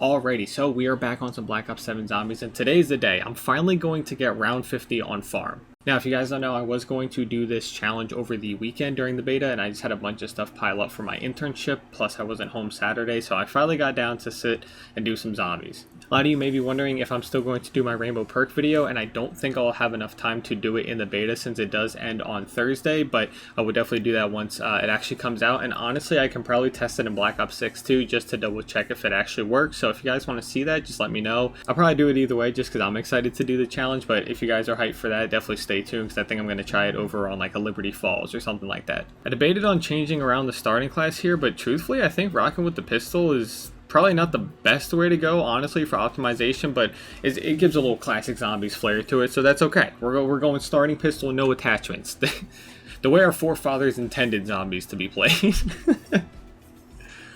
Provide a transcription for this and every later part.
Alrighty, so we are back on some Black Ops 7 Zombies, and today's the day. I'm finally going to get round 50 on farm. Now, if you guys don't know, I was going to do this challenge over the weekend during the beta, and I just had a bunch of stuff pile up for my internship, plus I wasn't home Saturday, so I finally got down to sit and do some zombies. A lot of you may be wondering if I'm still going to do my Rainbow Perk video, and I don't think I'll have enough time to do it in the beta since it does end on Thursday, but I will definitely do that once it actually comes out, and honestly, I can probably test it in Black Ops 6 too, just to double check if it actually works, so if you guys want to see that, just let me know. I'll probably do it either way just because I'm excited to do the challenge, but if you guys are hyped for that, definitely stay tuned because I think I'm going to try it over on like a Liberty Falls or something like that. I debated on changing around the starting class here, but truthfully, I think rocking with the pistol is probably not the best way to go, honestly, for optimization, but it gives a little classic zombies flair to it, so that's okay. We're going starting pistol, no attachments. The way our forefathers intended zombies to be played.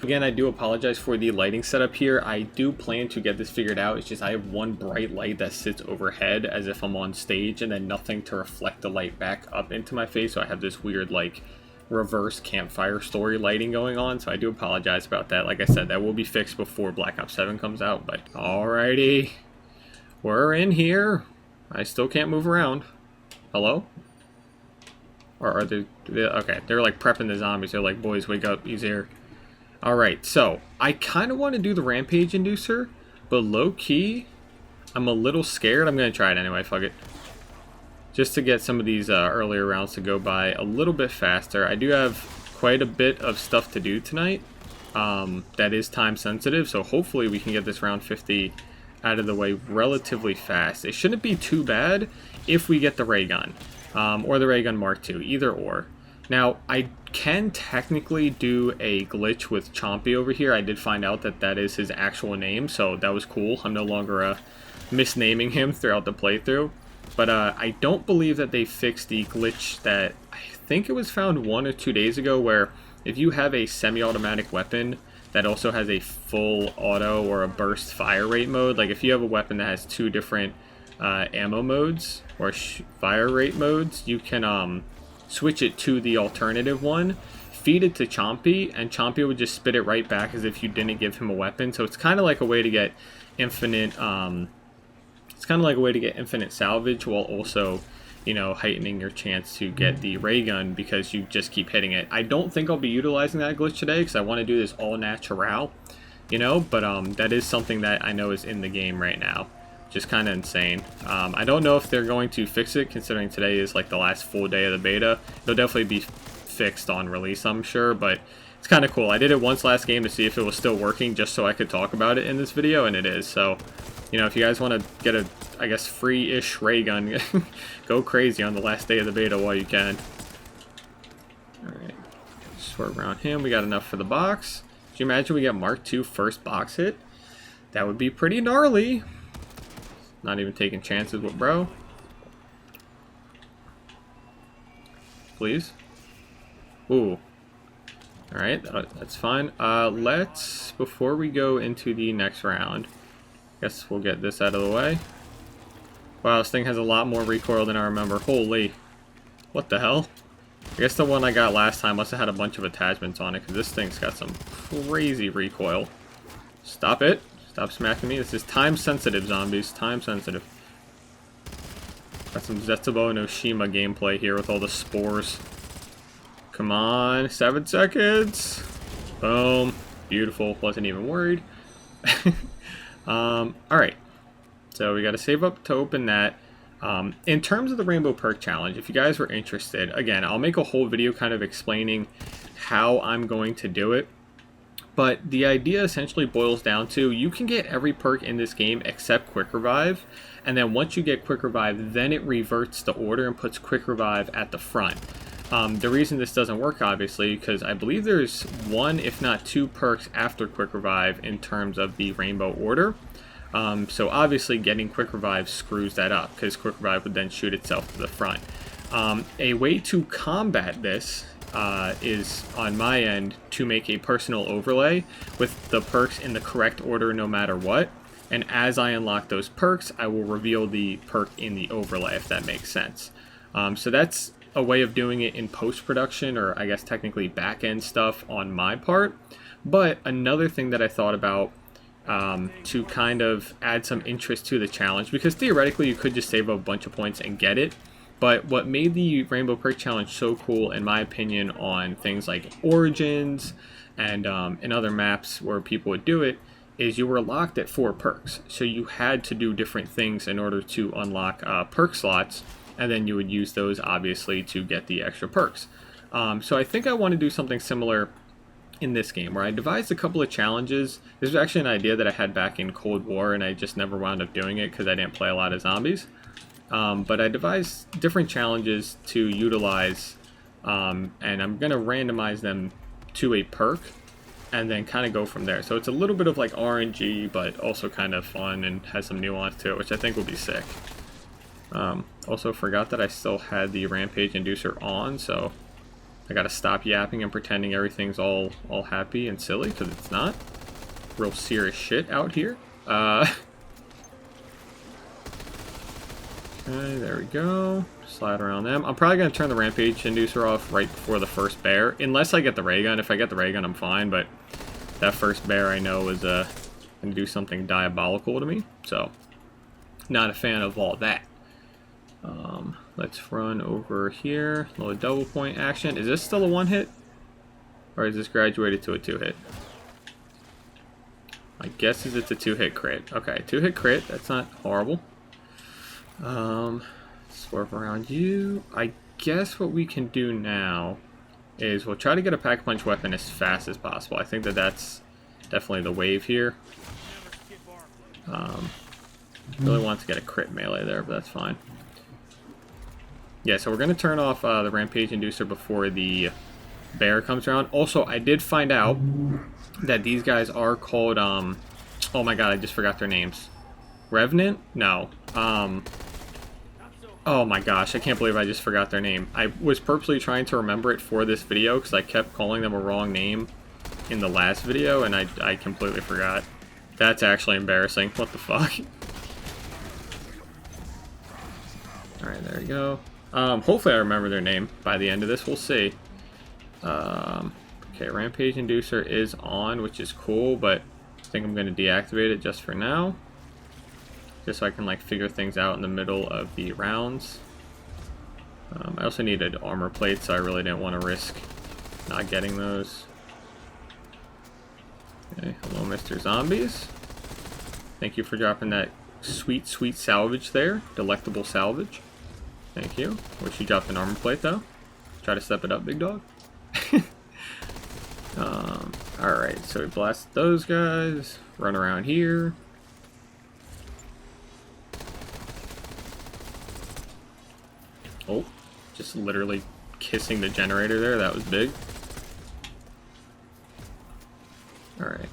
Again, I do apologize for the lighting setup here. I do plan to get this figured out. It's just I have one bright light that sits overhead as if I'm on stage, and then nothing to reflect the light back up into my face, so I have this weird like reverse campfire story lighting going on, so I do apologize about that. Like I said, that will be fixed before Black Ops 7 comes out, but alrighty. We're in here. I still can't move around. Hello? Or are they okay, they're like prepping the zombies. They're like, boys, wake up, he's here. Alright, so I kind of want to do the Rampage Inducer, but low-key, I'm a little scared. I'm going to try it anyway, fuck it. Just to get some of these earlier rounds to go by a little bit faster. I do have quite a bit of stuff to do tonight that is time sensitive, so hopefully we can get this round 50 out of the way relatively fast. It shouldn't be too bad if we get the ray gun, or the ray gun Mark II, either or. Now, I can technically do a glitch with Chompy over here. I did find out that that is his actual name, so that was cool. I'm no longer misnaming him throughout the playthrough. But I don't believe that they fixed the glitch that I think it was found 1 or 2 days ago, where if you have a semi-automatic weapon that also has a full auto or a burst fire rate mode, like if you have a weapon that has 2 different ammo modes or fire rate modes, you can switch it to the alternative one, feed it to Chompy, and Chompy would just spit it right back as if you didn't give him a weapon. So it's kind of like a way to get infinite salvage while also, you know, heightening your chance to get the ray gun because you just keep hitting it. I don't think I'll be utilizing that glitch today because I want to do this all natural, you know, but that is something that I know is in the game right now. Just kind of insane. I don't know if they're going to fix it, considering today is like the last full day of the beta. It'll definitely be fixed on release, I'm sure, but it's kind of cool. I did it once last game to see if it was still working, just so I could talk about it in this video, and it is. So, you know, if you guys want to get a, I guess, free-ish ray gun, go crazy on the last day of the beta while you can. Alright, swerve around him. We got enough for the box. Could you imagine we get Mark II first box hit? That would be pretty gnarly. Not even taking chances with bro. Please. Ooh. Alright, that's fine. Let's, before we go into the next round, guess we'll get this out of the way. Wow, this thing has a lot more recoil than I remember. Holy. What the hell? I guess the one I got last time must have had a bunch of attachments on it, because this thing's got some crazy recoil. Stop it. Stop smacking me. This is time-sensitive, zombies. Time-sensitive. Got some Zetsubo no Shima gameplay here with all the spores. Come on. 7 seconds. Boom. Beautiful. Wasn't even worried. Alright. So we got to save up to open that. In terms of the Rainbow Perk Challenge, if you guys were interested, again, I'll make a whole video kind of explaining how I'm going to do it. But the idea essentially boils down to, you can get every perk in this game except Quick Revive, and then once you get Quick Revive, then it reverts the order and puts Quick Revive at the front. The reason this doesn't work, obviously, because I believe there's 1, if not 2 perks after Quick Revive in terms of the Rainbow Order. So obviously getting Quick Revive screws that up, because Quick Revive would then shoot itself to the front. A way to combat this is on my end to make a personal overlay with the perks in the correct order no matter what, and as I unlock those perks I will reveal the perk in the overlay, if that makes sense. So that's a way of doing it in post-production, or I guess technically back-end stuff on my part. But another thing that I thought about to kind of add some interest to the challenge, because theoretically you could just save a bunch of points and get it. But what made the Rainbow Perk Challenge so cool, in my opinion, on things like Origins and in other maps where people would do it, is you were locked at 4 perks. So you had to do different things in order to unlock perk slots, and then you would use those, obviously, to get the extra perks. So I think I want to do something similar in this game, where I devised a couple of challenges. This was actually an idea that I had back in Cold War, and I just never wound up doing it because I didn't play a lot of zombies. But I devised different challenges to utilize, and I'm going to randomize them to a perk, and then kind of go from there. So it's a little bit of like RNG, but also kind of fun and has some nuance to it, which I think will be sick. Also forgot that I still had the Rampage Inducer on, so I gotta stop yapping and pretending everything's all happy and silly, because it's not. Real serious shit out here. Okay, there we go. Slide around them. I'm probably going to turn the Rampage Inducer off right before the first bear. Unless I get the ray gun. If I get the ray gun, I'm fine. But that first bear I know is going to do something diabolical to me. So, not a fan of all that. Let's run over here. A little double point action. Is this still a 1-hit? Or is this graduated to a 2-hit? My guess is it's a 2-hit crit. Okay, 2-hit crit. That's not horrible. Swerve around you. I guess what we can do now is we'll try to get a pack-a-punch weapon as fast as possible. I think that that's definitely the wave here. Really want to get a crit melee there, but that's fine. Yeah, so we're going to turn off the Rampage Inducer before the bear comes around. Also, I did find out that these guys are called, oh my god, I just forgot their names. Revenant? No. Oh my gosh, I can't believe I just forgot their name. I was purposely trying to remember it for this video because I kept calling them a wrong name in the last video, and I completely forgot. That's actually embarrassing. What the fuck? Alright, there we go. Hopefully I remember their name by the end of this. We'll see. Okay, Rampage Inducer is on, which is cool, but I think I'm going to deactivate it just for now. Just so I can like figure things out in the middle of the rounds. I also needed armor plates, so I really didn't want to risk not getting those. Okay, hello Mr. Zombies. Thank you for dropping that sweet, sweet salvage there. Delectable salvage. Thank you. Wish you dropped an armor plate though. Try to step it up, big dog. Alright, so we blast those guys. Run around here. Oh, just literally kissing the generator there. That was big. Alright.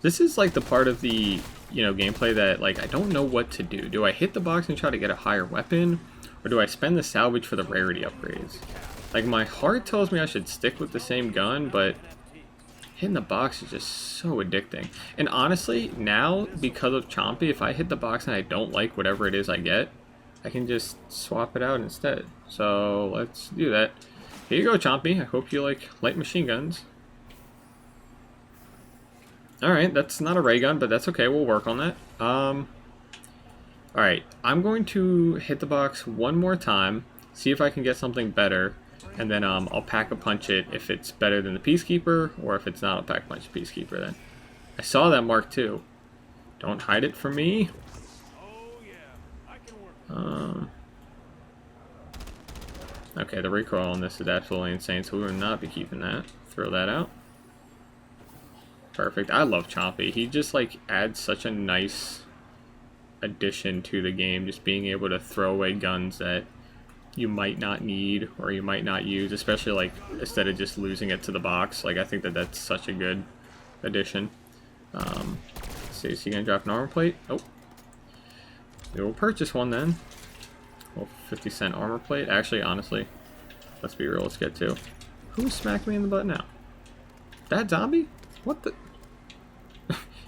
This is like the part of the, gameplay that like I don't know what to do. Do I hit the box and try to get a higher weapon? Or do I spend the salvage for the rarity upgrades? Like my heart tells me I should stick with the same gun, but hitting the box is just so addicting. And honestly, now, because of Chompy, if I hit the box and I don't like whatever it is I get, I can just swap it out instead. So let's do that. Here you go, Chompy. I hope you like light machine guns. Alright, that's not a ray gun, but that's okay. We'll work on that. Alright, I'm going to hit the box one more time, see if I can get something better, and then I'll pack-a-punch it if it's better than the Peacekeeper, or if it's not, I'll pack-a-punch the Peacekeeper then. I saw that mark too. Don't hide it from me. Okay, the recoil on this is absolutely insane, so we will not be keeping that. Throw that out. Perfect. I love Chompy. He just like adds such a nice addition to the game, just being able to throw away guns that you might not need or you might not use, especially like instead of just losing it to the box. Like I think that that's such a good addition. Let's see, is he gonna drop an armor plate? Oh, we will purchase one then. Well, 50-cent armor plate. Actually, honestly, let's be real. Let's get to who smacked me in the butt now. That zombie? What the?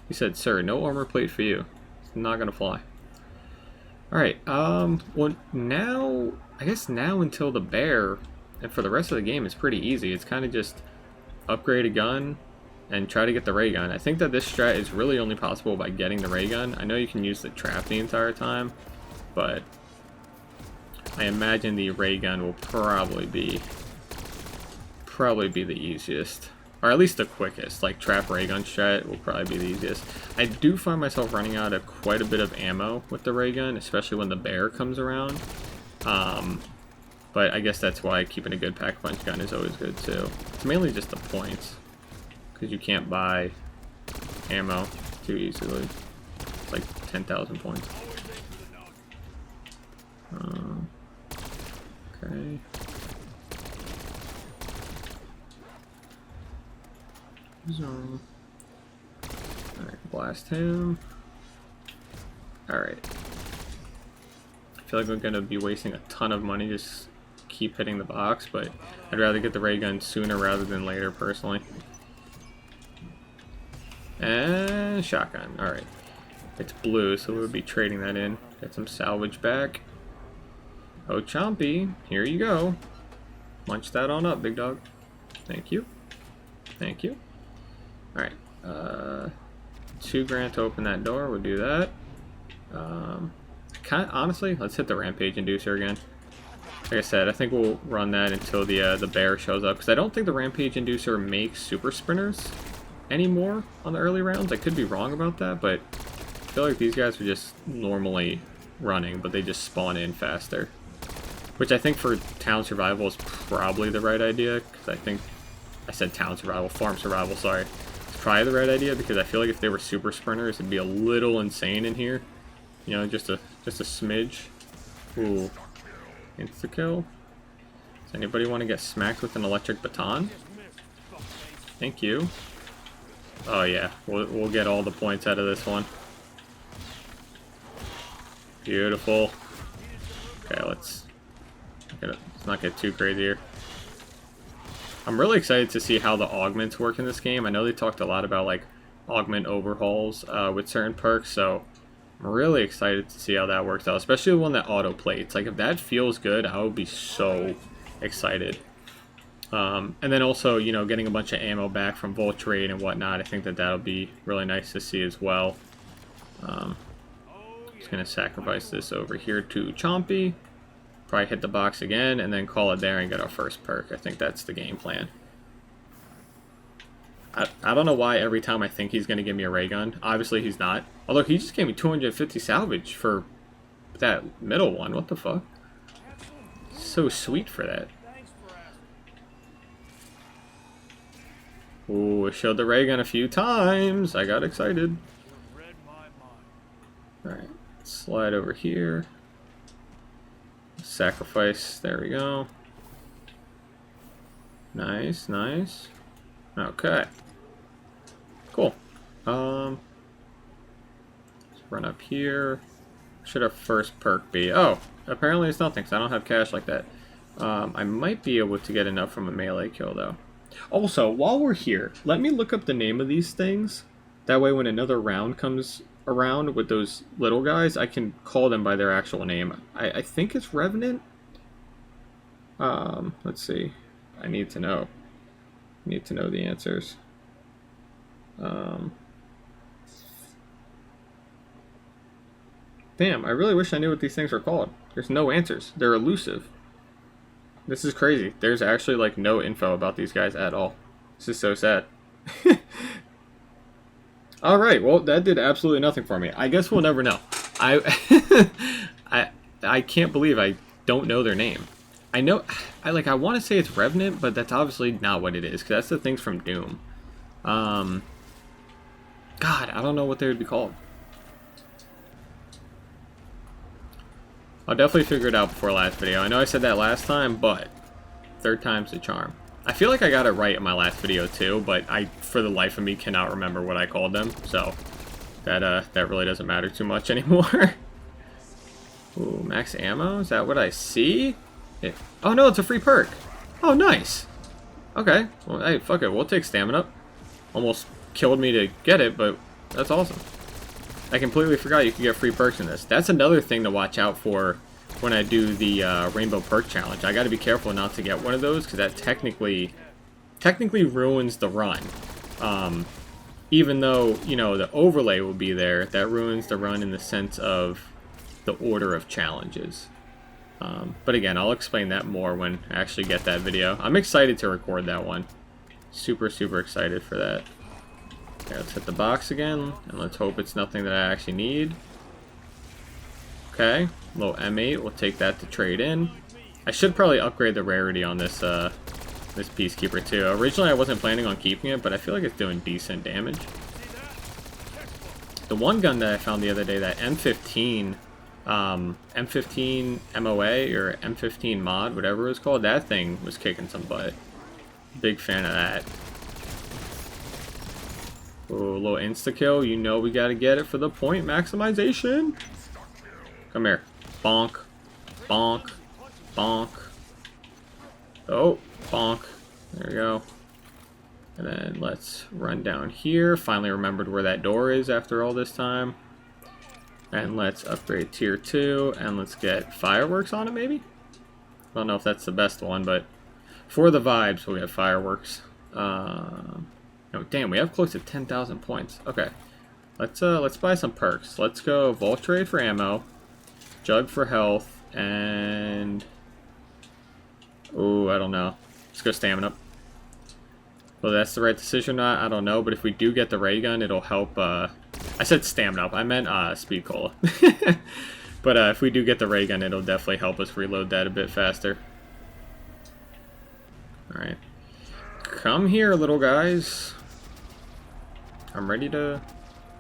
He said, "Sir, no armor plate for you. It's not gonna fly." Alright, well now, I guess now until the bear, and for the rest of the game, it's pretty easy. It's kind of just upgrade a gun, and try to get the ray gun. I think that this strat is really only possible by getting the ray gun. I know you can use the trap the entire time, but I imagine the ray gun will probably be the easiest, or at least the quickest. Like trap ray gun strat will probably be the easiest. I do find myself running out of quite a bit of ammo with the ray gun, especially when the bear comes around. But I guess that's why keeping a good pack-a-punch gun is always good too. It's mainly just the points, because you can't buy ammo too easily. It's like 10,000 points. Okay. Zone. Alright, blast him. Alright. I feel like we're gonna be wasting a ton of money just keep hitting the box, but I'd rather get the ray gun sooner rather than later, personally. And shotgun. Alright. It's blue, so we'll be trading that in. Get some salvage back. Oh, Chompy, here you go. Munch that on up, big dog. Thank you. Thank you. Alright. $2 grand to open that door. We'll do that. Honestly, let's hit the Rampage Inducer again. Like I said, I think we'll run that until the bear shows up, because I don't think the Rampage Inducer makes super sprinters anymore on the early rounds. I could be wrong about that, but I feel like these guys are just normally running, but they just spawn in faster. Which I think for town survival is probably the right idea, because I think I said town survival, farm survival, sorry. It's probably the right idea, because I feel like if they were super sprinters, it'd be a little insane in here. You know, just a smidge. Ooh. Insta-kill. Does anybody want to get smacked with an electric baton? Thank you. Oh yeah, we'll get all the points out of this one. Beautiful. Okay, let's not get too crazy here. I'm really excited to see how the augments work in this game. I know they talked a lot about like augment overhauls with certain perks, so I'm really excited to see how that works out, especially the one that auto plates. Like if that feels good, I would be so excited. And then also, you know, getting a bunch of ammo back from Voltrade and whatnot. I think that that'll be really nice to see as well. Just gonna sacrifice this over here to Chompy. Probably hit the box again and then call it there and get our first perk. I think that's the game plan. I don't know why every time I think he's going to give me a ray gun. Obviously he's not. Although he just gave me 250 salvage for that middle one. What the fuck? So sweet for that. Ooh, I showed the ray gun a few times. I got excited. Alright, slide over here. Sacrifice, there we go. Nice, nice. Okay. Cool. Let's run up here. Should our first perk be? Oh, apparently it's nothing, because I don't have cash like that. I might be able to get enough from a melee kill, though. Also, while we're here, let me look up the name of these things. That way when another round comes around with those little guys, I can call them by their actual name. I think it's Revenant. Let's see. I need to know. I need to know the answers. Damn, I really wish I knew what these things are called. There's no answers. They're elusive. This is crazy. There's actually like no info about these guys at all. This is so sad. Alright, well that did absolutely nothing for me. I guess we'll never know. I can't believe I don't know their name. I know, I want to say it's Revenant, but that's obviously not what it is, because that's the things from Doom. God, I don't know what they would be called. I'll definitely figure it out before last video. I know I said that last time, but third time's the charm. I feel like I got it right in my last video too, but I, for the life of me, cannot remember what I called them, so that really doesn't matter too much anymore. Ooh, max ammo? Is that what I see? Oh no, it's a free perk. Oh, nice. Okay, well, hey, fuck it, we'll take stamina. Almost killed me to get it, but that's awesome. I completely forgot you could get free perks in this. That's another thing to watch out for when I do the Rainbow Perk Challenge. I gotta be careful not to get one of those, because that technically ruins the run. Even though, you know, the overlay will be there, that ruins the run in the sense of the order of challenges. But again, I'll explain that more when I actually get that video. I'm excited to record that one. Super, super excited for that. Okay, let's hit the box again, and let's hope it's nothing that I actually need. Okay, little M8, we'll take that to trade in. I should probably upgrade the rarity on this this Peacekeeper too. Originally I wasn't planning on keeping it, but I feel like it's doing decent damage. The one gun that I found the other day, that M15, M15 MOA or M15 mod, whatever it was called, that thing was kicking some butt. Big fan of that. Ooh, a little insta-kill. You know we gotta get it for the point maximization. Come here. Bonk. Bonk. Bonk. Oh, bonk. There we go. And then let's run down here. Finally remembered where that door is after all this time. And let's upgrade tier 2. And let's get fireworks on it, maybe? I don't know if that's the best one, but for the vibes, we'll get fireworks. No, damn, we have close to 10,000 points. Okay. Let's buy some perks. Let's go Vault Trade for ammo. Jug for health. And... ooh, I don't know. Let's go stamina. Well, that's the right decision or not, I don't know. But if we do get the ray gun, it'll help. I said stamina up. I meant speed cola. But if we do get the ray gun, it'll definitely help us reload that a bit faster. Alright. Come here, little guys. I'm ready to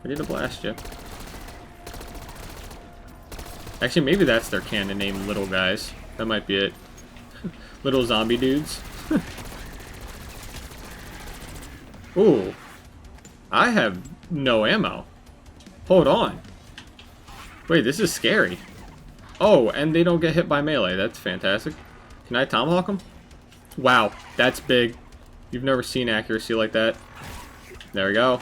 blast you. Actually, maybe that's their canon name, little guys. That might be it. Little zombie dudes. Ooh. I have no ammo. Hold on. Wait, this is scary. Oh, and they don't get hit by melee. That's fantastic. Can I tomahawk them? Wow, that's big. You've never seen accuracy like that. There we go.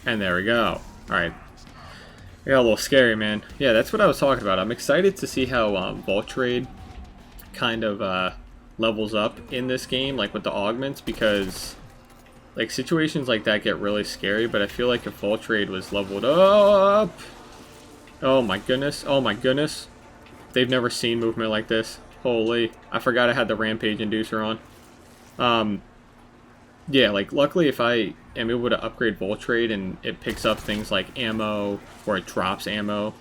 And there we go. Alright. I got a little scary, man. Yeah, that's what I was talking about. I'm excited to see how Vault Trade kind of levels up in this game, like with the augments, because like situations like that get really scary, but I feel like if Vault Trade was leveled up... oh my goodness. Oh my goodness. They've never seen movement like this. Holy. I forgot I had the Rampage Inducer on. Yeah, like, luckily if I am able to upgrade Vault Trade and it picks up things like ammo, or it drops ammo,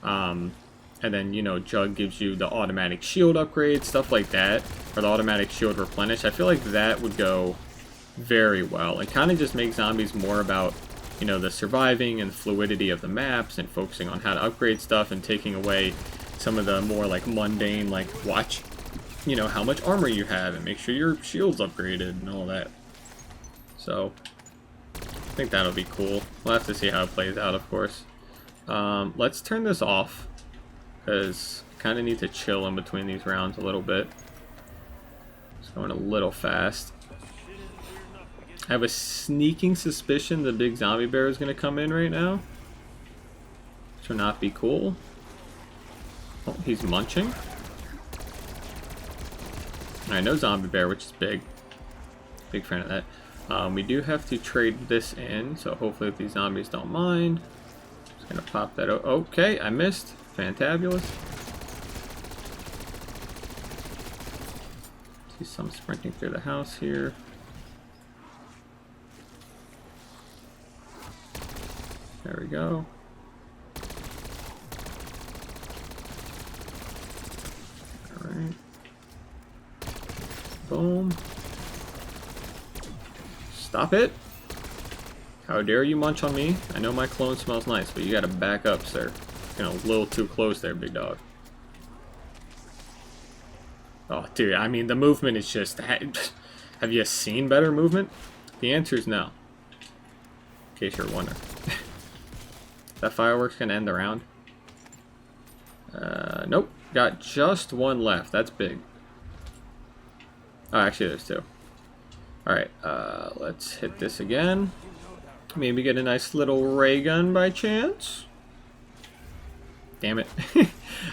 and then, you know, Jug gives you the automatic shield upgrade, stuff like that, or the automatic shield replenish, I feel like that would go very well. It kind of just makes zombies more about, you know, the surviving and the fluidity of the maps, and focusing on how to upgrade stuff, and taking away some of the more, like, mundane, like, watch, you know, how much armor you have, and make sure your shield's upgraded, and all that. So, I think that'll be cool. We'll have to see how it plays out, of course. Let's turn this off, because I kind of need to chill in between these rounds a little bit. It's going a little fast. I have a sneaking suspicion the big zombie bear is going to come in right now, which will not be cool. Oh, he's munching. I know zombie bear, which is big. Big fan of that. We do have to trade this in, so hopefully these zombies don't mind. Just gonna pop that out. Okay, I missed. Fantabulous. See some sprinting through the house here. There we go. Alright. Boom. Stop it. How dare you munch on me? I know my clone smells nice, but you gotta back up, sir. You know, a little too close there, big dog. Oh, dude, I mean, the movement is just... have you seen better movement? The answer is no. In case you're wondering. That fireworks gonna end the round? Nope. Got just one left. That's big. Oh, actually, there's two. Alright, let's hit this again. Maybe get a nice little ray gun by chance. Damn it.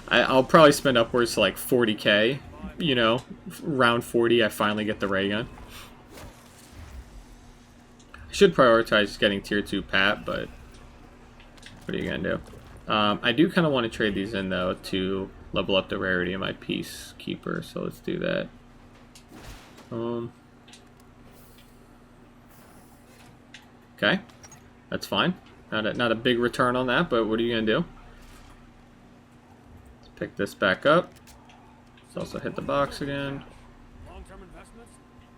I'll probably spend upwards to like 40k. You know, round 40 I finally get the ray gun. I Should prioritize getting tier 2 Pat, but what are you gonna do? I do kind of want to trade these in though to level up the rarity of my Peacekeeper, so let's do that. Okay, that's fine. Not a big return on that, but what are you gonna do? Let's pick this back up. Let's also hit the box again. Long-term investments?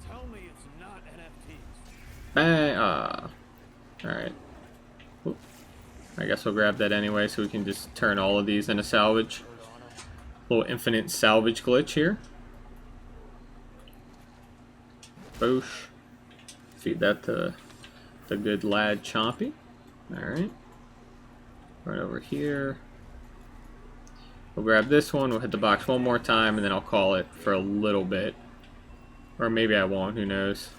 Tell me it's not NFTs. Bang! Alright. I guess we'll grab that anyway so we can just turn all of these into salvage. Little infinite salvage glitch here. Boosh. Feed that to the good lad Chompy. Alright. Right over here. We'll grab this one, we'll hit the box one more time, and then I'll call it for a little bit. Or maybe I won't, who knows.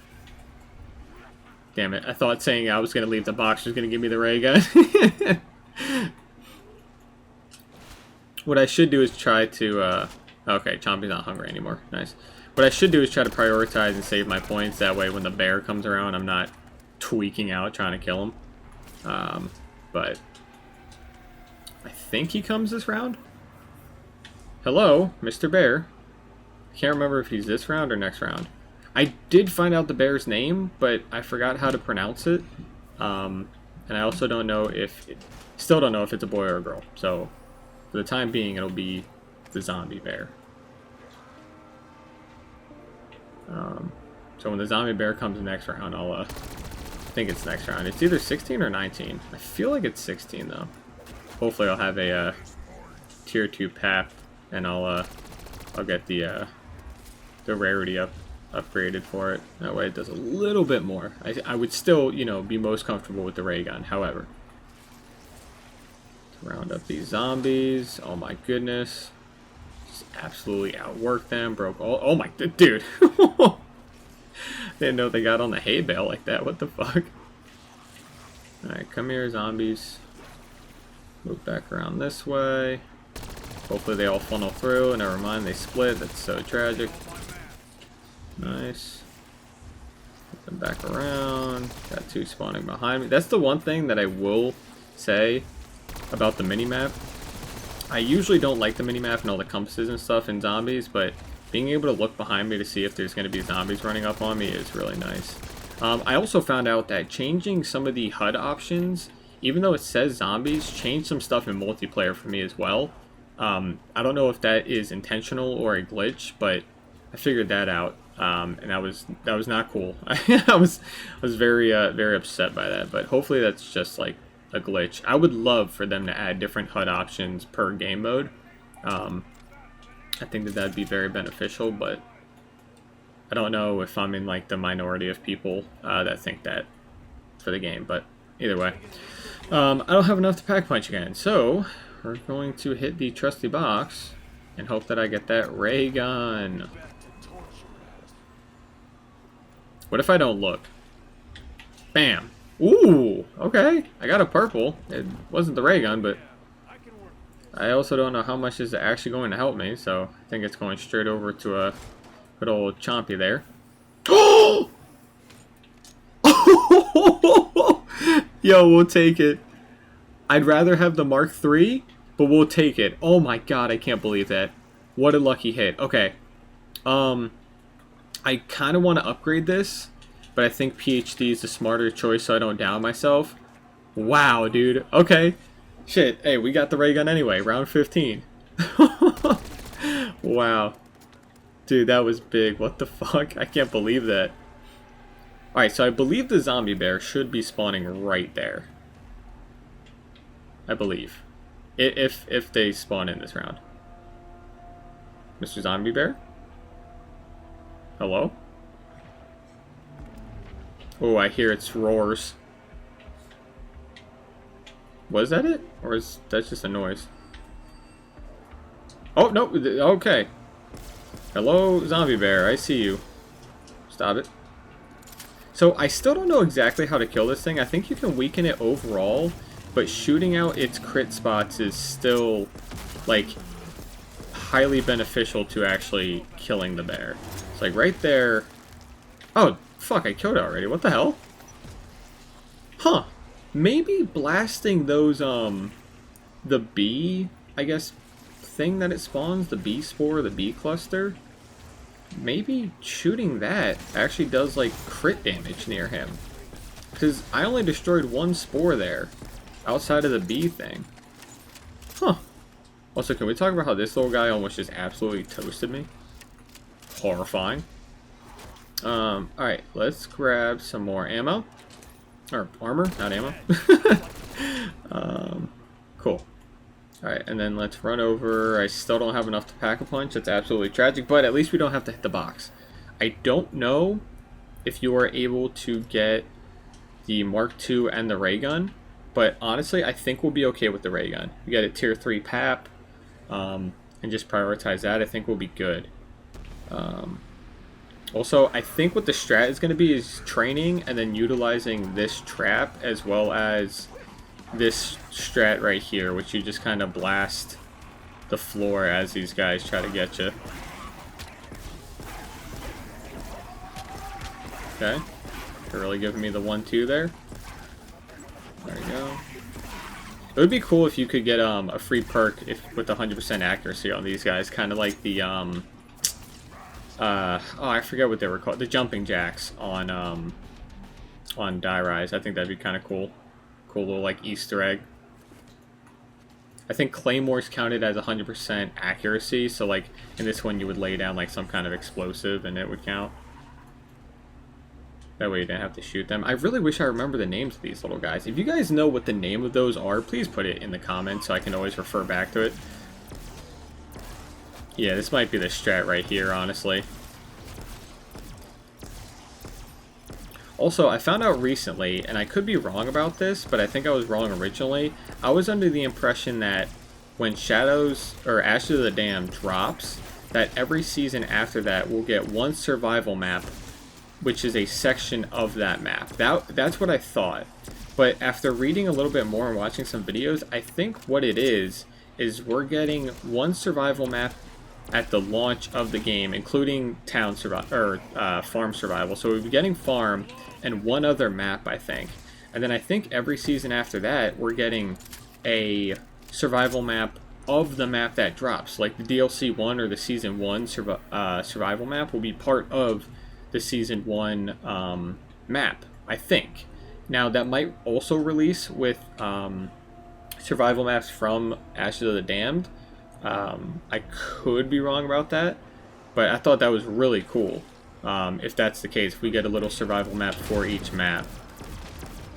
Damn it, I thought saying I was going to leave the box was going to give me the ray gun. What I should do is try to, okay, Chompy's not hungry anymore. Nice. What I should do is try to prioritize and save my points. That way when the bear comes around, I'm not tweaking out trying to kill him. But I think he comes this round. Hello, Mr. Bear. I can't remember if he's this round or next round. I did find out the bear's name, but I forgot how to pronounce it. And I also don't know if still don't know if it's a boy or a girl. So for the time being, it'll be the zombie bear. So when the zombie bear comes next round, I think it's next round. It's either 16 or 19. I feel like it's 16 though. Hopefully I'll have a tier 2 pap, and I'll get the rarity upgraded for it. That way it does a little bit more. I would still, you know, be most comfortable with the ray gun. However, to round up these zombies. Oh my goodness. Just absolutely outworked them. Broke all. Oh my dude. Didn't know they got on the hay bale like that. What the fuck? Alright, come here, zombies. Move back around this way. Hopefully they all funnel through. Never mind, they split. That's so tragic. Nice. Put them back around. Got two spawning behind me. That's the one thing that I will say about the minimap. I usually don't like the minimap and all the compasses and stuff in zombies, but being able to look behind me to see if there's going to be zombies running up on me is really nice. I also found out that changing some of the HUD options, even though it says zombies, changed some stuff in multiplayer for me as well. I don't know if that is intentional or a glitch, but I figured that out, and that was not cool. I was very upset by that, but hopefully that's just like a glitch. I would love for them to add different HUD options per game mode. I think that that'd be very beneficial, but I don't know if I'm in like the minority of people that think that for the game. But either way, I don't have enough to pack punch again, so we're going to hit the trusty box and hope that I get that ray gun. What if I don't look? Bam. Ooh, okay. I got a purple. It wasn't the ray gun, but I also don't know how much is actually going to help me, so I think it's going straight over to a good old Chompy there. Oh! Yo, we'll take it. I'd rather have the Mark III, but we'll take it. Oh my god, I can't believe that. What a lucky hit. Okay. I kind of want to upgrade this, but I think PhD is the smarter choice so I don't down myself. Wow, dude. Okay. Shit. Hey, we got the ray gun anyway. Round 15. Wow. Dude, that was big. What the fuck? I can't believe that. Alright, so I believe the zombie bear should be spawning right there. I believe. If they spawn in this round. Mr. Zombie Bear? Hello? Oh, I hear its roars. Was that it? Or is that just a noise? Oh, no. Okay. Hello, Zombie Bear. I see you. Stop it. So, I still don't know exactly how to kill this thing. I think you can weaken it overall, but shooting out its crit spots is still, like, highly beneficial to actually killing the bear. It's like right there. Oh, fuck, I killed it already. What the hell? Huh. Maybe blasting those, the bee, I guess, thing that it spawns, the bee spore, the bee cluster. Maybe shooting that actually does, like, crit damage near him. Because I only destroyed one spore there, outside of the bee thing. Huh. Also, can we talk about how this little guy almost just absolutely toasted me? Horrifying. Alright, let's grab some more ammo. Or armor, not ammo. Cool. Alright, and then let's run over. I still don't have enough to pack a punch. That's absolutely tragic, but at least we don't have to hit the box. I don't know if you are able to get the Mark II and the ray gun, but honestly, I think we'll be okay with the ray gun. We get a tier 3 PAP, and just prioritize that. I think we'll be good. Also, I think what the strat is going to be is training and then utilizing this trap as well as this strat right here, which you just kind of blast the floor as these guys try to get you. Okay. They're really giving me the 1-2 there. There you go. It would be cool if you could get a free perk with 100% accuracy on these guys, kind of like the oh, I forget what they were called, the jumping jacks on Die Rise. I think that'd be kind of cool. Cool little like Easter egg. I think Claymores counted as 100% accuracy, so like in this one you would lay down like some kind of explosive and it would count. That way you didn't have to shoot them. I really wish I remember the names of these little guys. If you guys know what the name of those are, please put it in the comments so I can always refer back to it. Yeah, this might be the strat right here, honestly. Also, I found out recently, and I could be wrong about this, but I think I was wrong originally. I was under the impression that when Shadows or Ashes of the Damned drops, that every season after that we'll get one survival map, which is a section of that map. That's what I thought. But after reading a little bit more and watching some videos, I think what it is we're getting one survival map at the launch of the game, including town survival or farm survival. So we'll be getting farm and one other map, I think. And then I think every season after that, we're getting a survival map of the map that drops. Like the DLC 1 or the Season 1 survival map will be part of the Season 1 map, I think. Now, that might also release with survival maps from Ashes of the Damned. I could be wrong about that, but I thought that was really cool. If that's the case, we get a little survival map for each map.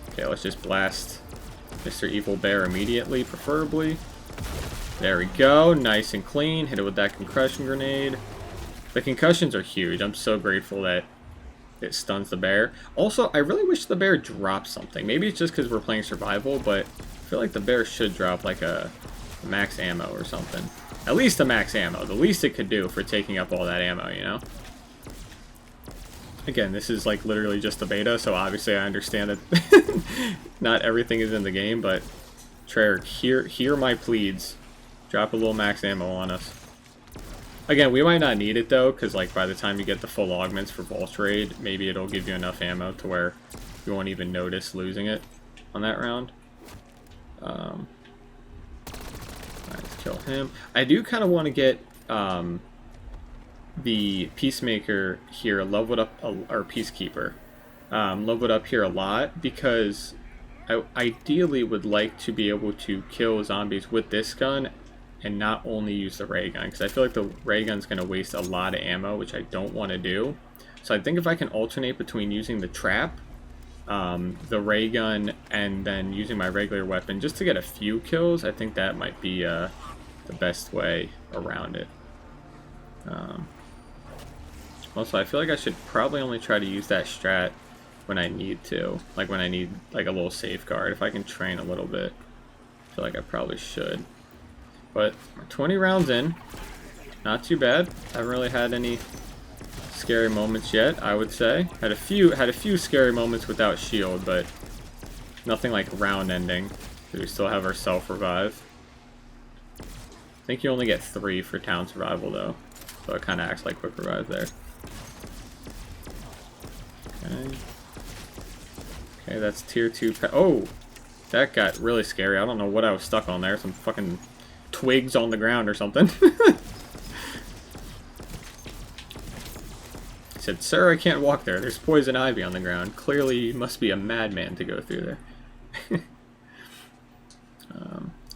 Okay, let's just blast Mr. Evil Bear immediately, preferably. There we go, nice and clean. Hit it with that concussion grenade. The concussions are huge. I'm so grateful that it stuns the bear. Also, I really wish the bear dropped something. Maybe it's just because we're playing survival, but I feel like the bear should drop like a max ammo or something. At least a max ammo. The least it could do for taking up all that ammo, you know? Again, this is like literally just a beta, so obviously I understand that not everything is in the game, but Treyarch, hear my pleads. Drop a little max ammo on us. Again, we might not need it though, because like by the time you get the full augments for Vault Raid, maybe it'll give you enough ammo to where you won't even notice losing it on that round. Alright, let's kill him. I do kind of want to get the Peacemaker here leveled up, or Peacekeeper, leveled up here a lot, because I ideally would like to be able to kill zombies with this gun and not only use the ray gun, because I feel like the ray gun's going to waste a lot of ammo, which I don't want to do. So I think if I can alternate between using the trap, the ray gun, and then using my regular weapon just to get a few kills, I think that might be the best way around it. Also, I feel like I should probably only try to use that strat when I need to, like when I need like a little safeguard. If I can train a little bit, I feel like I probably should. But 20 rounds in, not too bad. I haven't really had any scary moments yet, I would say. Had a few scary moments without shield, but nothing like round ending. We still have our self revive. I think you only get 3 for town survival though, so it kind of acts like quick revive there. Okay. Okay, that's tier 2. Oh! That got really scary. I don't know what I was stuck on there. Some fucking twigs on the ground or something. He said, "Sir, I can't walk there. There's poison ivy on the ground. Clearly, you must be a madman to go through there."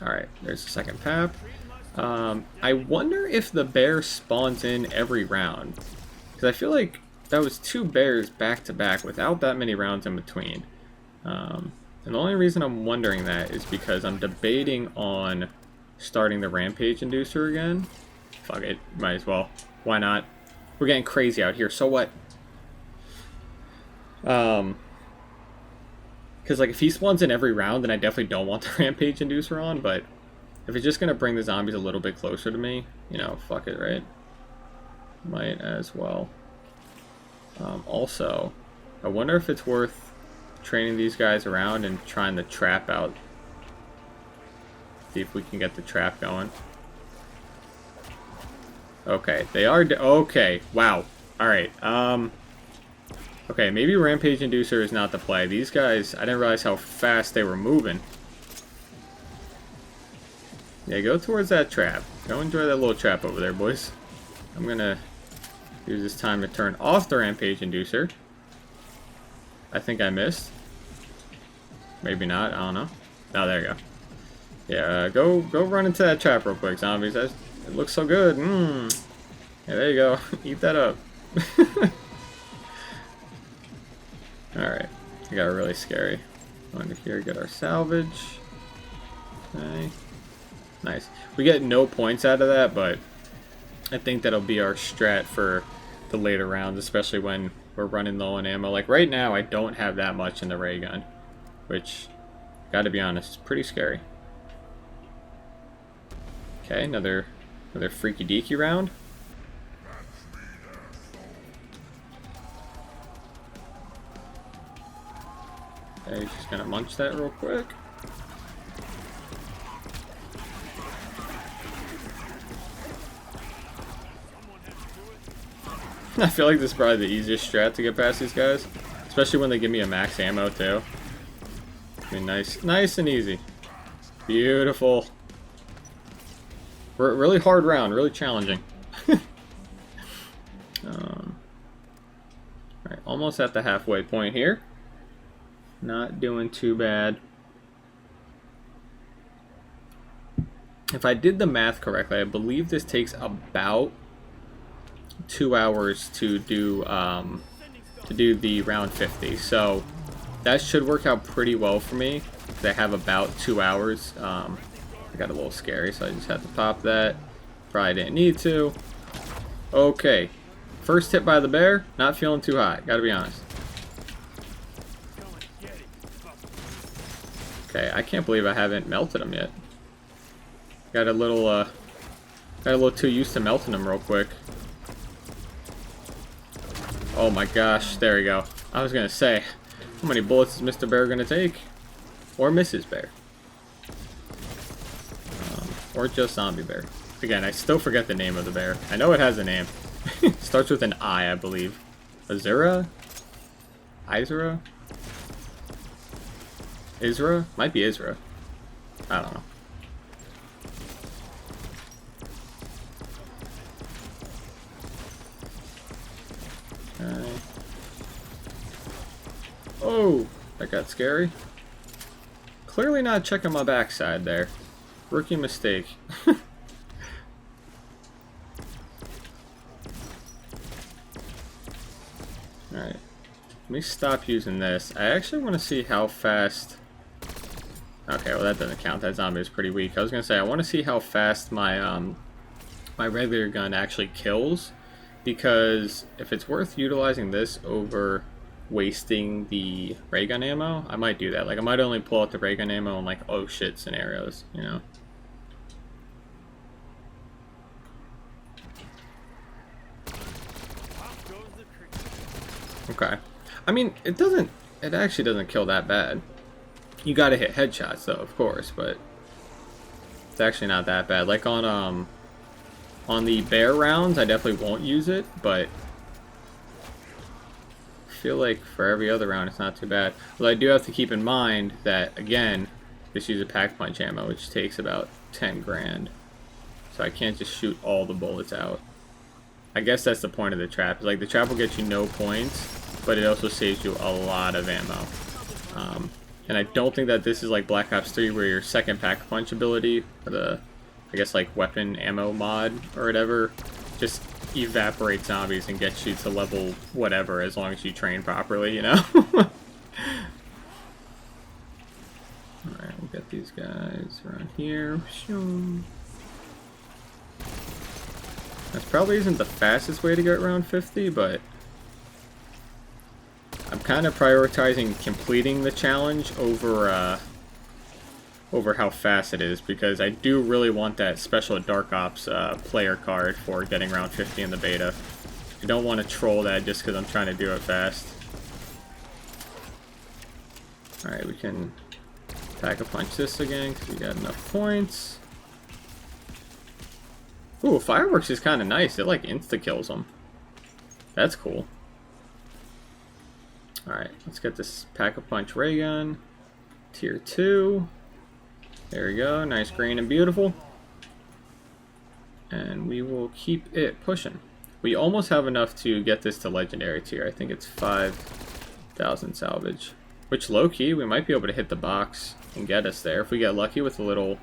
Alright, there's the second pap. I wonder if the bear spawns in every round. Because I feel like that was 2 bears back to back without that many rounds in between. And the only reason I'm wondering that is because I'm debating on starting the Rampage Inducer again. Fuck it, might as well. Why not? We're getting crazy out here, so what? Because like if he spawns in every round, then I definitely don't want the Rampage Inducer on, but if it's just going to bring the zombies a little bit closer to me, you know, fuck it, right? Might as well. Also, I wonder if it's worth training these guys around and trying the trap out. See if we can get the trap going. Okay, they are... Okay, wow. Alright, okay, maybe Rampage Inducer is not the play. These guys, I didn't realize how fast they were moving. Yeah, go towards that trap. Go enjoy that little trap over there, boys. I'm gonna use this time to turn off the Rampage Inducer. I think I missed. Maybe not, I don't know. Oh, there you go. Yeah, go run into that trap real quick, zombies. It looks so good. Yeah, there you go. Eat that up. Alright, we got really scary. Under here, get our salvage. Okay. Nice. We get no points out of that, but I think that'll be our strat for the later rounds, especially when we're running low on ammo. Like right now, I don't have that much in the ray gun, which, gotta be honest, is pretty scary. Okay, another freaky deaky round. Okay, just gonna munch that real quick. I feel like this is probably the easiest strat to get past these guys, especially when they give me a max ammo too. I mean, nice and easy. Beautiful. Really hard round, really challenging. Alright, almost at the halfway point here. Not doing too bad. If I did the math correctly, I believe this takes about 2 hours to do the round 50. So that should work out pretty well for me. I have about 2 hours. I got a little scary, so I just had to pop that. Probably didn't need to. Okay, first hit by the bear. Not feeling too hot. Gotta be honest. Okay, I can't believe I haven't melted him yet. Got a little too used to melting him real quick. Oh my gosh, there we go. I was gonna say, how many bullets is Mr. Bear gonna take? Or Mrs. Bear? Or just Zombie Bear. Again, I still forget the name of the bear. I know it has a name. Starts with an I believe. Azura? Izra? Isra? Might be Isra. I don't know. Okay. Oh, that got scary. Clearly not checking my backside there. Rookie mistake. Alright. Let me stop using this. I actually want to see how fast... Okay, well that doesn't count. That zombie is pretty weak. I was going to say, I want to see how fast my my regular gun actually kills. Because if it's worth utilizing this over wasting the ray gun ammo, I might do that. Like, I might only pull out the ray gun ammo in like, oh shit scenarios, you know? Okay. I mean, it actually doesn't kill that bad. You gotta hit headshots though, of course, but it's actually not that bad. Like on the bear rounds, I definitely won't use it, but feel like for every other round it's not too bad. But I do have to keep in mind that, again, this uses pack-punch ammo, which takes about 10 grand. So I can't just shoot all the bullets out. I guess that's the point of the trap. Like, the trap will get you no points, but it also saves you a lot of ammo. And I don't think that this is like Black Ops 3 where your second pack-punch ability, or the, I guess, like weapon ammo mod or whatever, just evaporate zombies and get you to level whatever as long as you train properly, you know? Alright, we'll get these guys around here. That probably isn't the fastest way to get around 50, but I'm kind of prioritizing completing the challenge over how fast it is, because I do really want that special Dark Ops player card for getting around 50 in the beta. I don't want to troll that just because I'm trying to do it fast. Alright, we can pack-a-punch this again because we got enough points. Ooh, Fireworks is kind of nice. It like insta-kills them. That's cool. Alright, let's get this pack-a-punch ray gun. Tier 2. There we go. Nice, green, and beautiful. And we will keep it pushing. We almost have enough to get this to legendary tier. I think it's 5,000 salvage. Which, low-key, we might be able to hit the box and get us there. If we get lucky with a little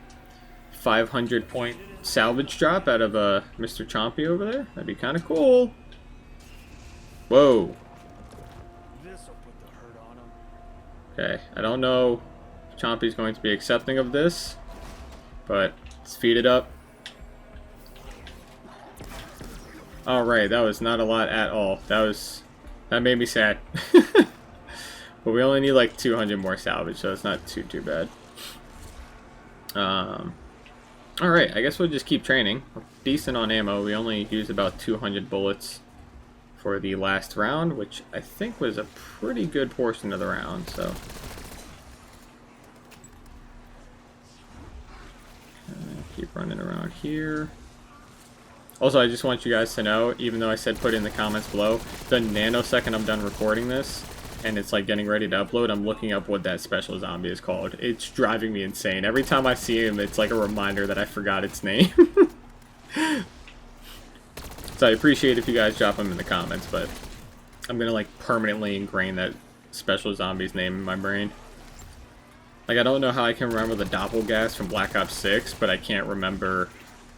500-point salvage drop out of Mr. Chompy over there. That'd be kind of cool. Whoa. This'll put the hurt on him. Okay, I don't know if Chompy's going to be accepting of this, but let's feed it up. Alright, that was not a lot at all. That made me sad. But we only need like 200 more salvage, so it's not too bad. Alright, I guess we'll just keep training. We're decent on ammo. We only used about 200 bullets for the last round, which I think was a pretty good portion of the round, so. Keep running around here. Also, I just want you guys to know, even though I said put it in the comments below, the nanosecond I'm done recording this, and it's like getting ready to upload, I'm looking up what that special zombie is called. It's driving me insane. Every time I see him, it's like a reminder that I forgot its name. So I appreciate if you guys drop them in the comments, but I'm gonna like permanently ingrain that special zombie's name in my brain. Like, I don't know how I can remember the Doppelgas from Black Ops 6, but I can't remember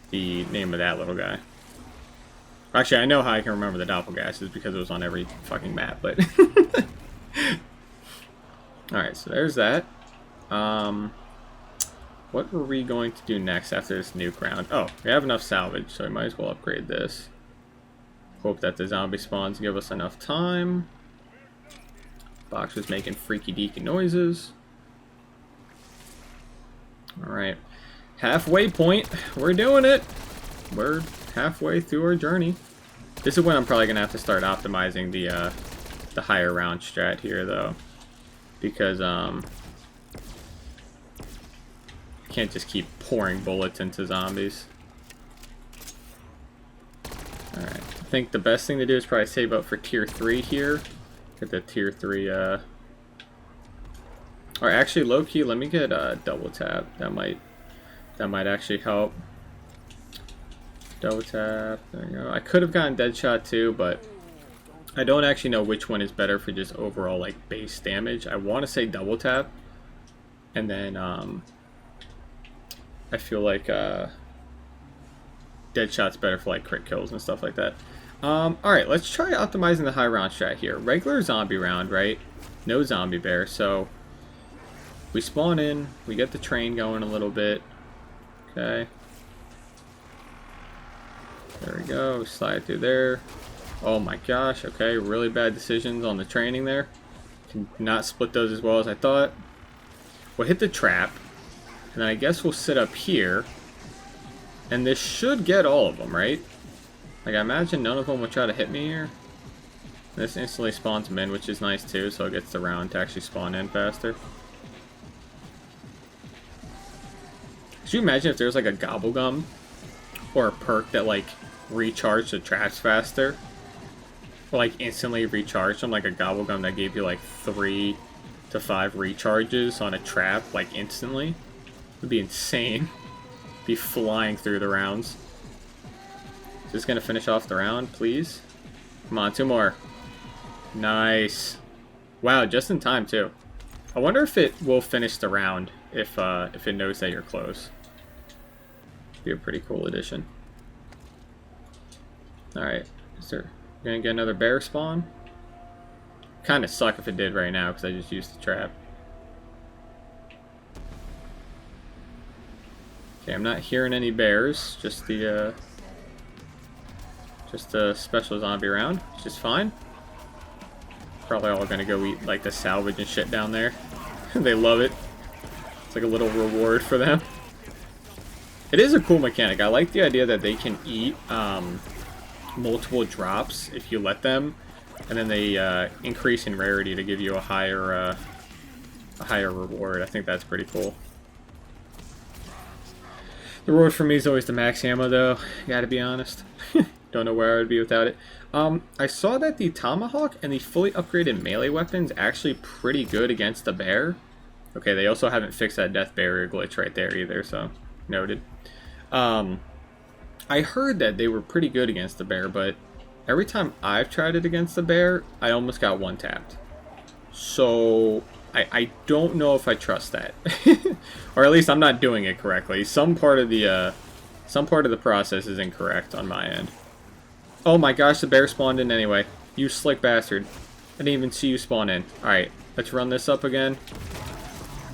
the name of that little guy. Actually, I know how I can remember the Doppelgas is because it was on every fucking map, but... Alright, so there's that. What were we going to do next after this nuke round? Oh, we have enough salvage, so we might as well upgrade this. Hope that the zombie spawns give us enough time. Box was making freaky deaky noises. Alright. Halfway point. We're doing it. We're halfway through our journey. This is when I'm probably going to have to start optimizing the higher round strat here, though. Because, I can't just keep pouring bullets into zombies. Alright. I think the best thing to do is probably save up for tier 3 here. Get the tier 3, Or actually, low-key, let me get double tap. That might actually help. Double tap. There you go. I could have gotten Deadshot too, but I don't actually know which one is better for just overall like base damage. I want to say double tap, and then I feel like Deadshot's better for like crit kills and stuff like that. All right, let's try optimizing the high round strat here. Regular zombie round, right? No zombie bear, so. We spawn in, we get the train going a little bit. Okay. There we go, we slide through there. Oh my gosh, okay, really bad decisions on the training there. Can not split those as well as I thought. We'll hit the trap, and then I guess we'll sit up here. And this should get all of them, right? Like, I imagine none of them will try to hit me here. This instantly spawns them in, which is nice too, so it gets the round to actually spawn in faster. Could you imagine if there's like a gobble gum or a perk that like recharged the traps faster? Or like instantly recharge them, like a Gobblegum that gave you like 3 to 5 recharges on a trap, like instantly. It would be insane. Be flying through the rounds. Is this gonna finish off the round, please? Come on, 2 more. Nice. Wow, just in time too. I wonder if it will finish the round if it knows that you're close. Be a pretty cool addition. Alright, is there gonna get another bear spawn? Kinda suck if it did right now because I just used the trap. Okay, I'm not hearing any bears, just the special zombie round, which is fine. Probably all gonna go eat like the salvage and shit down there. They love it. It's like a little reward for them. It is a cool mechanic. I like the idea that they can eat multiple drops if you let them, and then they increase in rarity to give you a higher reward. I think that's pretty cool. The reward for me is always the max ammo, though. Gotta be honest. Don't know where I would be without it. I saw that the Tomahawk and the fully upgraded melee weapons actually pretty good against the bear. Okay, they also haven't fixed that death barrier glitch right there either, so noted. I heard that they were pretty good against the bear, but every time I've tried it against the bear, I almost got one-tapped. So I don't know if I trust that. Or at least I'm not doing it correctly. Some part of the process is incorrect on my end. Oh my gosh, the bear spawned in anyway. You slick bastard. I didn't even see you spawn in. Alright, let's run this up again.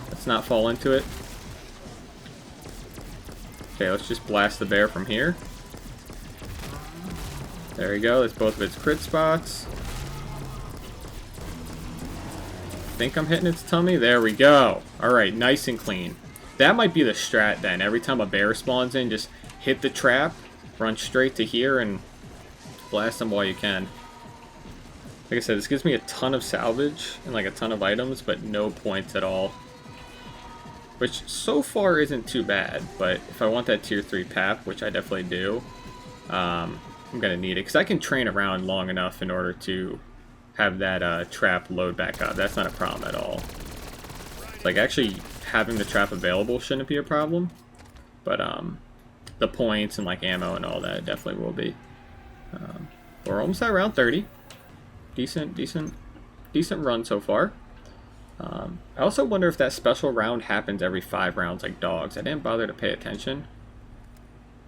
Let's not fall into it. Okay, let's just blast the bear from here. There we go, that's both of its crit spots. I think I'm hitting its tummy. There we go. Alright, nice and clean. That might be the strat then. Every time a bear spawns in, just hit the trap, run straight to here, and blast them while you can. Like I said, this gives me a ton of salvage and like a ton of items, but no points at all. Which so far isn't too bad, but if I want that tier 3 pap, which I definitely do, I'm going to need it. Because I can train around long enough in order to have that trap load back up. That's not a problem at all. Like actually having the trap available shouldn't be a problem. But the points and like ammo and all that definitely will be. We're almost at round 30. Decent run so far. I also wonder if that special round happens every 5 rounds like dogs. I didn't bother to pay attention.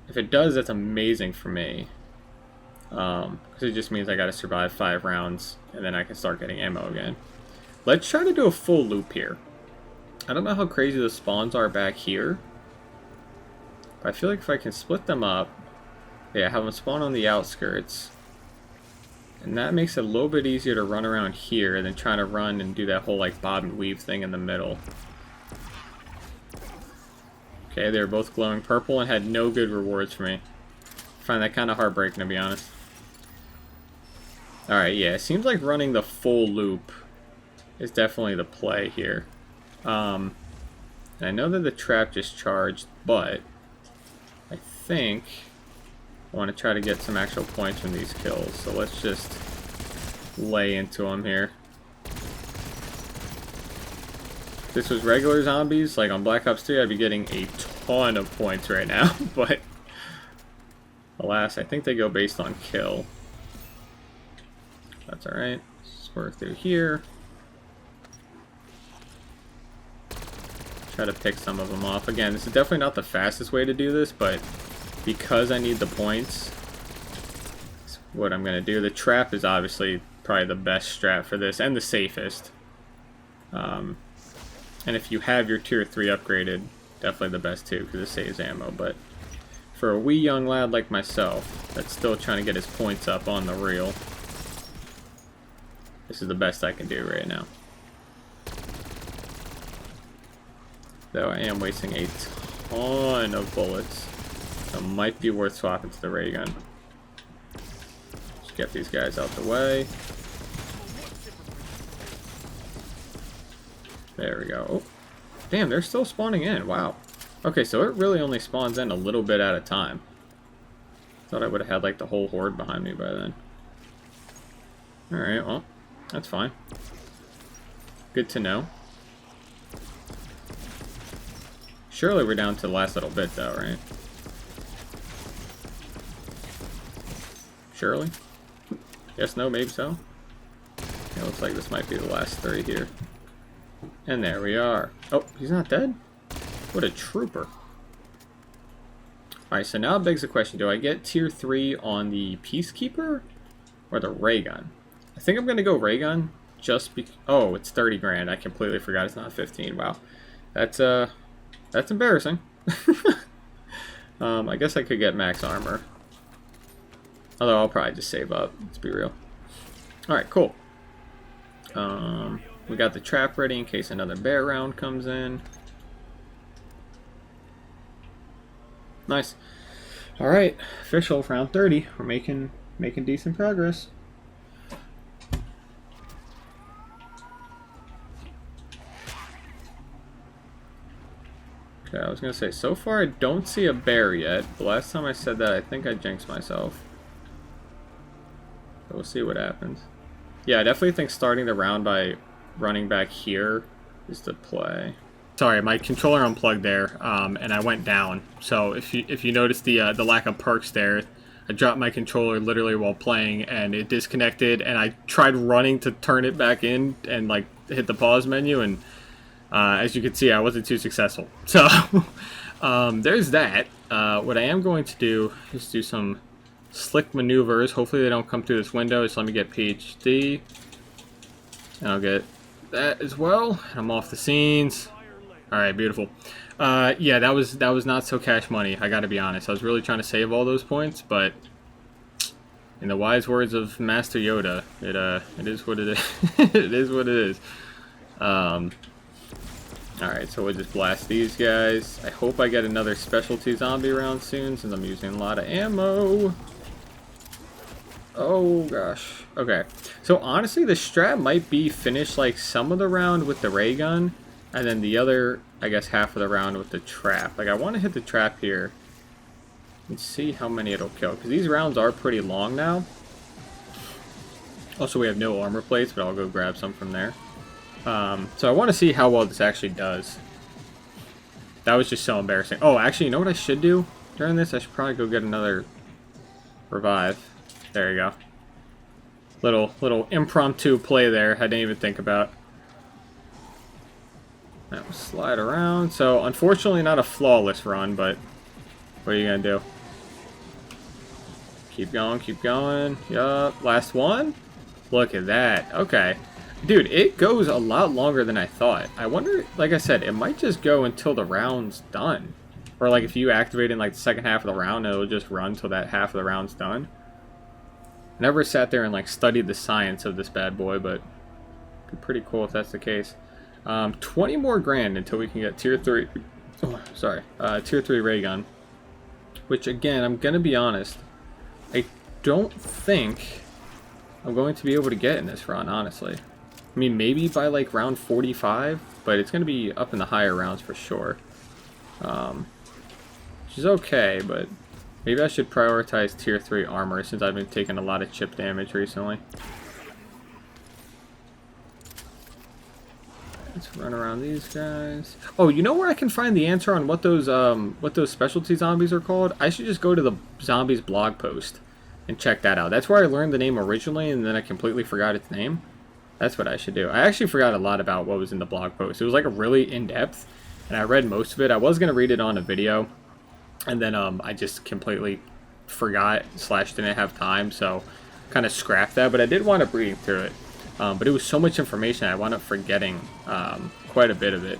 If it does, that's amazing for me. Because it just means I gotta survive 5 rounds and then I can start getting ammo again. Let's try to do a full loop here. I don't know how crazy the spawns are back here. But I feel like if I can split them up, yeah, have them spawn on the outskirts. And that makes it a little bit easier to run around here than trying to run and do that whole like bob and weave thing in the middle. Okay, they were both glowing purple and had no good rewards for me. I find that kind of heartbreaking, to be honest. Alright, yeah, it seems like running the full loop is definitely the play here. And I know that the trap just charged, but I think I want to try to get some actual points from these kills. So let's just lay into them here. If this was regular zombies, like on Black Ops 3, I'd be getting a ton of points right now. But alas, I think they go based on kill. That's alright. Let's work through here. Try to pick some of them off. Again, this is definitely not the fastest way to do this, but because I need the points, that's what I'm going to do. The trap is obviously probably the best strat for this, and the safest. And if you have your tier 3 upgraded, definitely the best too, because it saves ammo. But for a wee young lad like myself, that's still trying to get his points up on the reel, this is the best I can do right now. Though I am wasting a ton of bullets. So it might be worth swapping to the ray gun. Just get these guys out the way. There we go. Oh, damn, they're still spawning in. Wow. Okay, so it really only spawns in a little bit at a time. Thought I would have had like the whole horde behind me by then. Alright, well, that's fine. Good to know. Surely we're down to the last little bit, though, right? Surely? Yes, no, maybe so. It looks like this might be the last 3 here. And there we are. Oh, he's not dead? What a trooper. Alright, so now it begs the question, do I get tier 3 on the Peacekeeper or the ray gun? I think I'm going to go ray gun just because... Oh, it's 30 grand. I completely forgot it's not 15. Wow. That's embarrassing. I guess I could get max armor. Although I'll probably just save up, let's be real. Alright, cool. We got the trap ready in case another bear round comes in. Nice. Alright, official round 30. We're making decent progress. Okay, I was gonna say, so far I don't see a bear yet. The last time I said that, I think I jinxed myself. But we'll see what happens. Yeah, I definitely think starting the round by running back here is the play. Sorry, my controller unplugged there, and I went down. So if you notice the lack of perks there, I dropped my controller literally while playing, and it disconnected. And I tried running to turn it back in and like hit the pause menu, and as you can see, I wasn't too successful. So there's that. What I am going to do is do some slick maneuvers. Hopefully they don't come through this window. So let me get PhD, and I'll get that as well. I'm off the scenes. All right, beautiful. Yeah, that was not so cash money. I got to be honest. I was really trying to save all those points, but in the wise words of Master Yoda, it is what it is. It is what it is. All right, so we'll just blast these guys. I hope I get another specialty zombie round soon, since I'm using a lot of ammo. Oh gosh. Okay. So honestly, the strat might be finish like some of the round with the ray gun, and then the other, I guess, half of the round with the trap. Like, I want to hit the trap here and see how many it'll kill, because these rounds are pretty long now. Also, we have no armor plates, but I'll go grab some from there. So I want to see how well this actually does. That was just so embarrassing. Oh, actually, you know what I should do during this? I should probably go get another revive. There you go. Little impromptu play there. I didn't even think about. That will slide around. So, unfortunately, not a flawless run, but what are you gonna do? Keep going, keep going. Yup. Last one? Look at that. Okay. Dude, it goes a lot longer than I thought. I wonder, like I said, it might just go until the round's done. Or like if you activate in like the second half of the round, it'll just run till that half of the round's done. Never sat there and like studied the science of this bad boy, but it'd be pretty cool if that's the case. 20 more grand until we can get tier 3. Oh, sorry, tier 3 ray gun. Which again, I'm gonna be honest, I don't think I'm going to be able to get in this run, honestly. I mean, maybe by like round 45, but it's gonna be up in the higher rounds for sure. Which is okay, but maybe I should prioritize tier 3 armor since I've been taking a lot of chip damage recently. Let's run around these guys. Oh, you know where I can find the answer on what those specialty zombies are called? I should just go to the zombies blog post and check that out. That's where I learned the name originally, and then I completely forgot its name. That's what I should do. I actually forgot a lot about what was in the blog post. It was like a really in-depth, and I read most of it. I was going to read it on a video, and then I just completely forgot / didn't have time, so kind of scrapped that. But I did wind up reading through it. But it was so much information, I wound up forgetting quite a bit of it.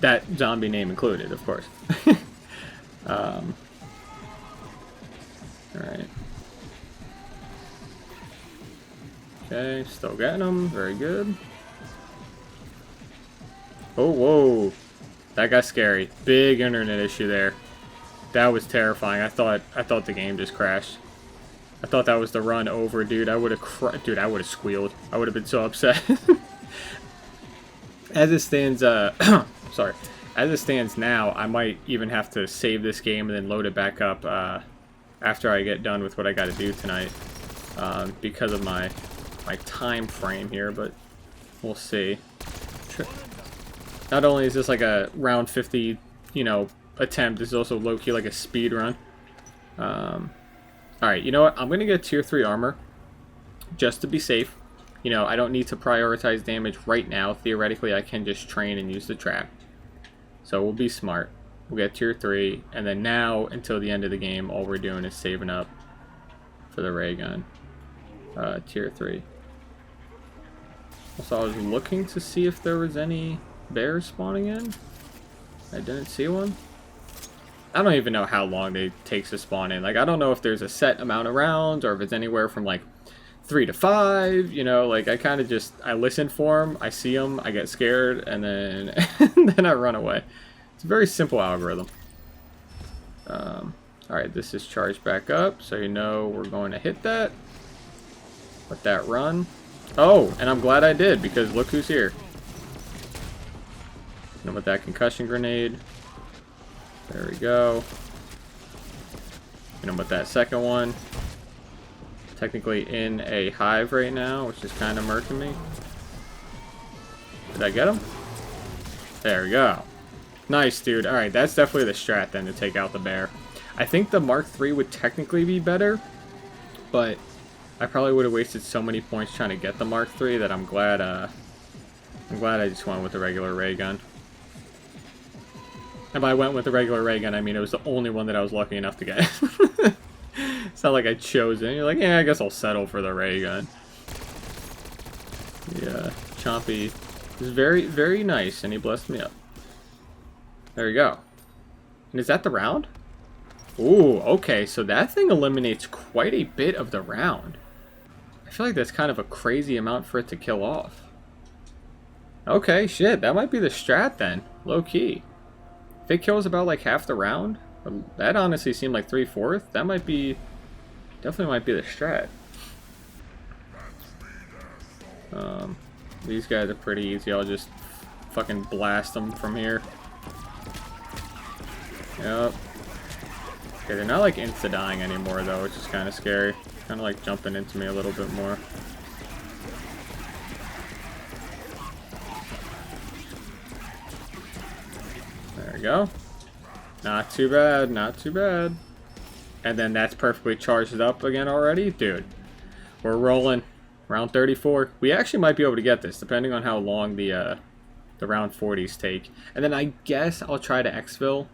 That zombie name included, of course. Alright. Okay, still getting them. Very good. Oh, whoa. That got scary. Big internet issue there. That was terrifying. I thought the game just crashed. I thought that was the run over, dude. I would have dude, I would have squealed. I would have been so upset. As it stands, sorry. As it stands now, I might even have to save this game and then load it back up after I get done with what I got to do tonight, because of my my time frame here, but we'll see. Not only is this like a round 50, you know, attempt, this is also low-key like a speed run. Alright, you know what? I'm going to get tier 3 armor just to be safe. You know, I don't need to prioritize damage right now. Theoretically, I can just train and use the trap. So we'll be smart. We'll get tier 3, and then now, until the end of the game, all we're doing is saving up for the ray gun. Tier 3. So I was looking to see if there was any bears spawning in. I didn't see one. I don't even know how long they takes to spawn in. Like, I don't know if there's a set amount of rounds or if it's anywhere from like 3 to 5. You know, like I kind of just listen for them, I see them, I get scared, and then then I run away. It's a very simple algorithm. All right, this is charged back up, so you know we're going to hit that. Let that run. Oh, and I'm glad I did because look who's here. And with that concussion grenade. There we go. And with that second one. Technically in a hive right now, which is kind of murking me. Did I get him? There we go. Nice, dude. Alright, that's definitely the strat then to take out the bear. I think the Mark III would technically be better, but I probably would have wasted so many points trying to get the Mark III that I'm glad I just went with the regular ray gun. And by I went with the regular ray gun, I mean it was the only one that I was lucky enough to get. It's not like I chose it. You're like, yeah, I guess I'll settle for the ray gun. Yeah, Chompy is very, very nice, and he blessed me up. There you go. And is that the round? Ooh, okay, so that thing eliminates quite a bit of the round. I feel like that's kind of a crazy amount for it to kill off. Okay, shit, that might be the strat then. Low key. If it kills about like half the round, that honestly seemed like 3/4. That might be, definitely might be the strat. These guys are pretty easy. I'll just fucking blast them from here. Yep. Okay, they're not like insta-dying anymore though, which is kind of scary. Kind of like jumping into me a little bit more. There we go. Not too bad, not too bad. And then that's perfectly charged up again already. Dude, we're rolling. Round 34. We actually might be able to get this, depending on how long the round 40s take. And then I guess I'll try to exfil.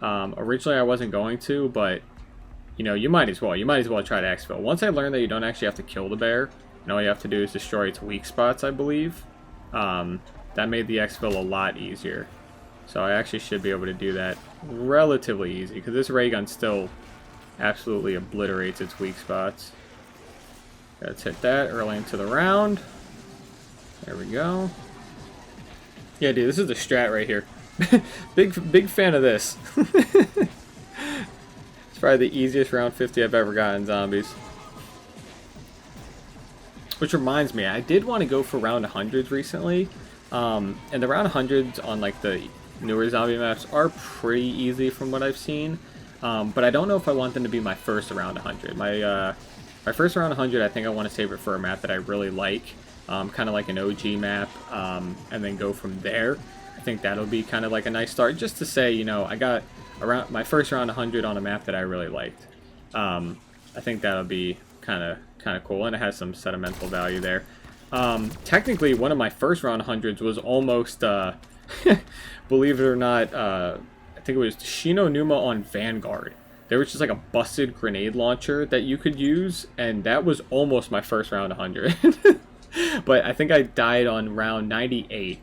Originally I wasn't going to, but you know, you might as well. You might as well try to exfil. Once I learned that you don't actually have to kill the bear, and all you have to do is destroy its weak spots, I believe. That made the exfil a lot easier. So I actually should be able to do that relatively easy, because this ray gun still absolutely obliterates its weak spots. Let's hit that early into the round. There we go. Yeah, dude, this is the strat right here. big fan of this. It's probably the easiest round 50 I've ever gotten zombies. Which reminds me, I did want to go for round 100s recently. And the round 100s on like the newer zombie maps are pretty easy from what I've seen. But I don't know if I want them to be my first round 100. My first round 100, I think I want to save it for a map that I really like. Kind of like an OG map. And then go from there. I think that'll be kind of like a nice start. Just to say, you know, I got around my first round 100 on a map that I really liked. I think that'll be kind of cool. And it has some sentimental value there. Technically, one of my first round 100s was almost, believe it or not, I think it was Shino Numa on Vanguard. There was just like a busted grenade launcher that you could use, and that was almost my first round 100. But I think I died on round 98.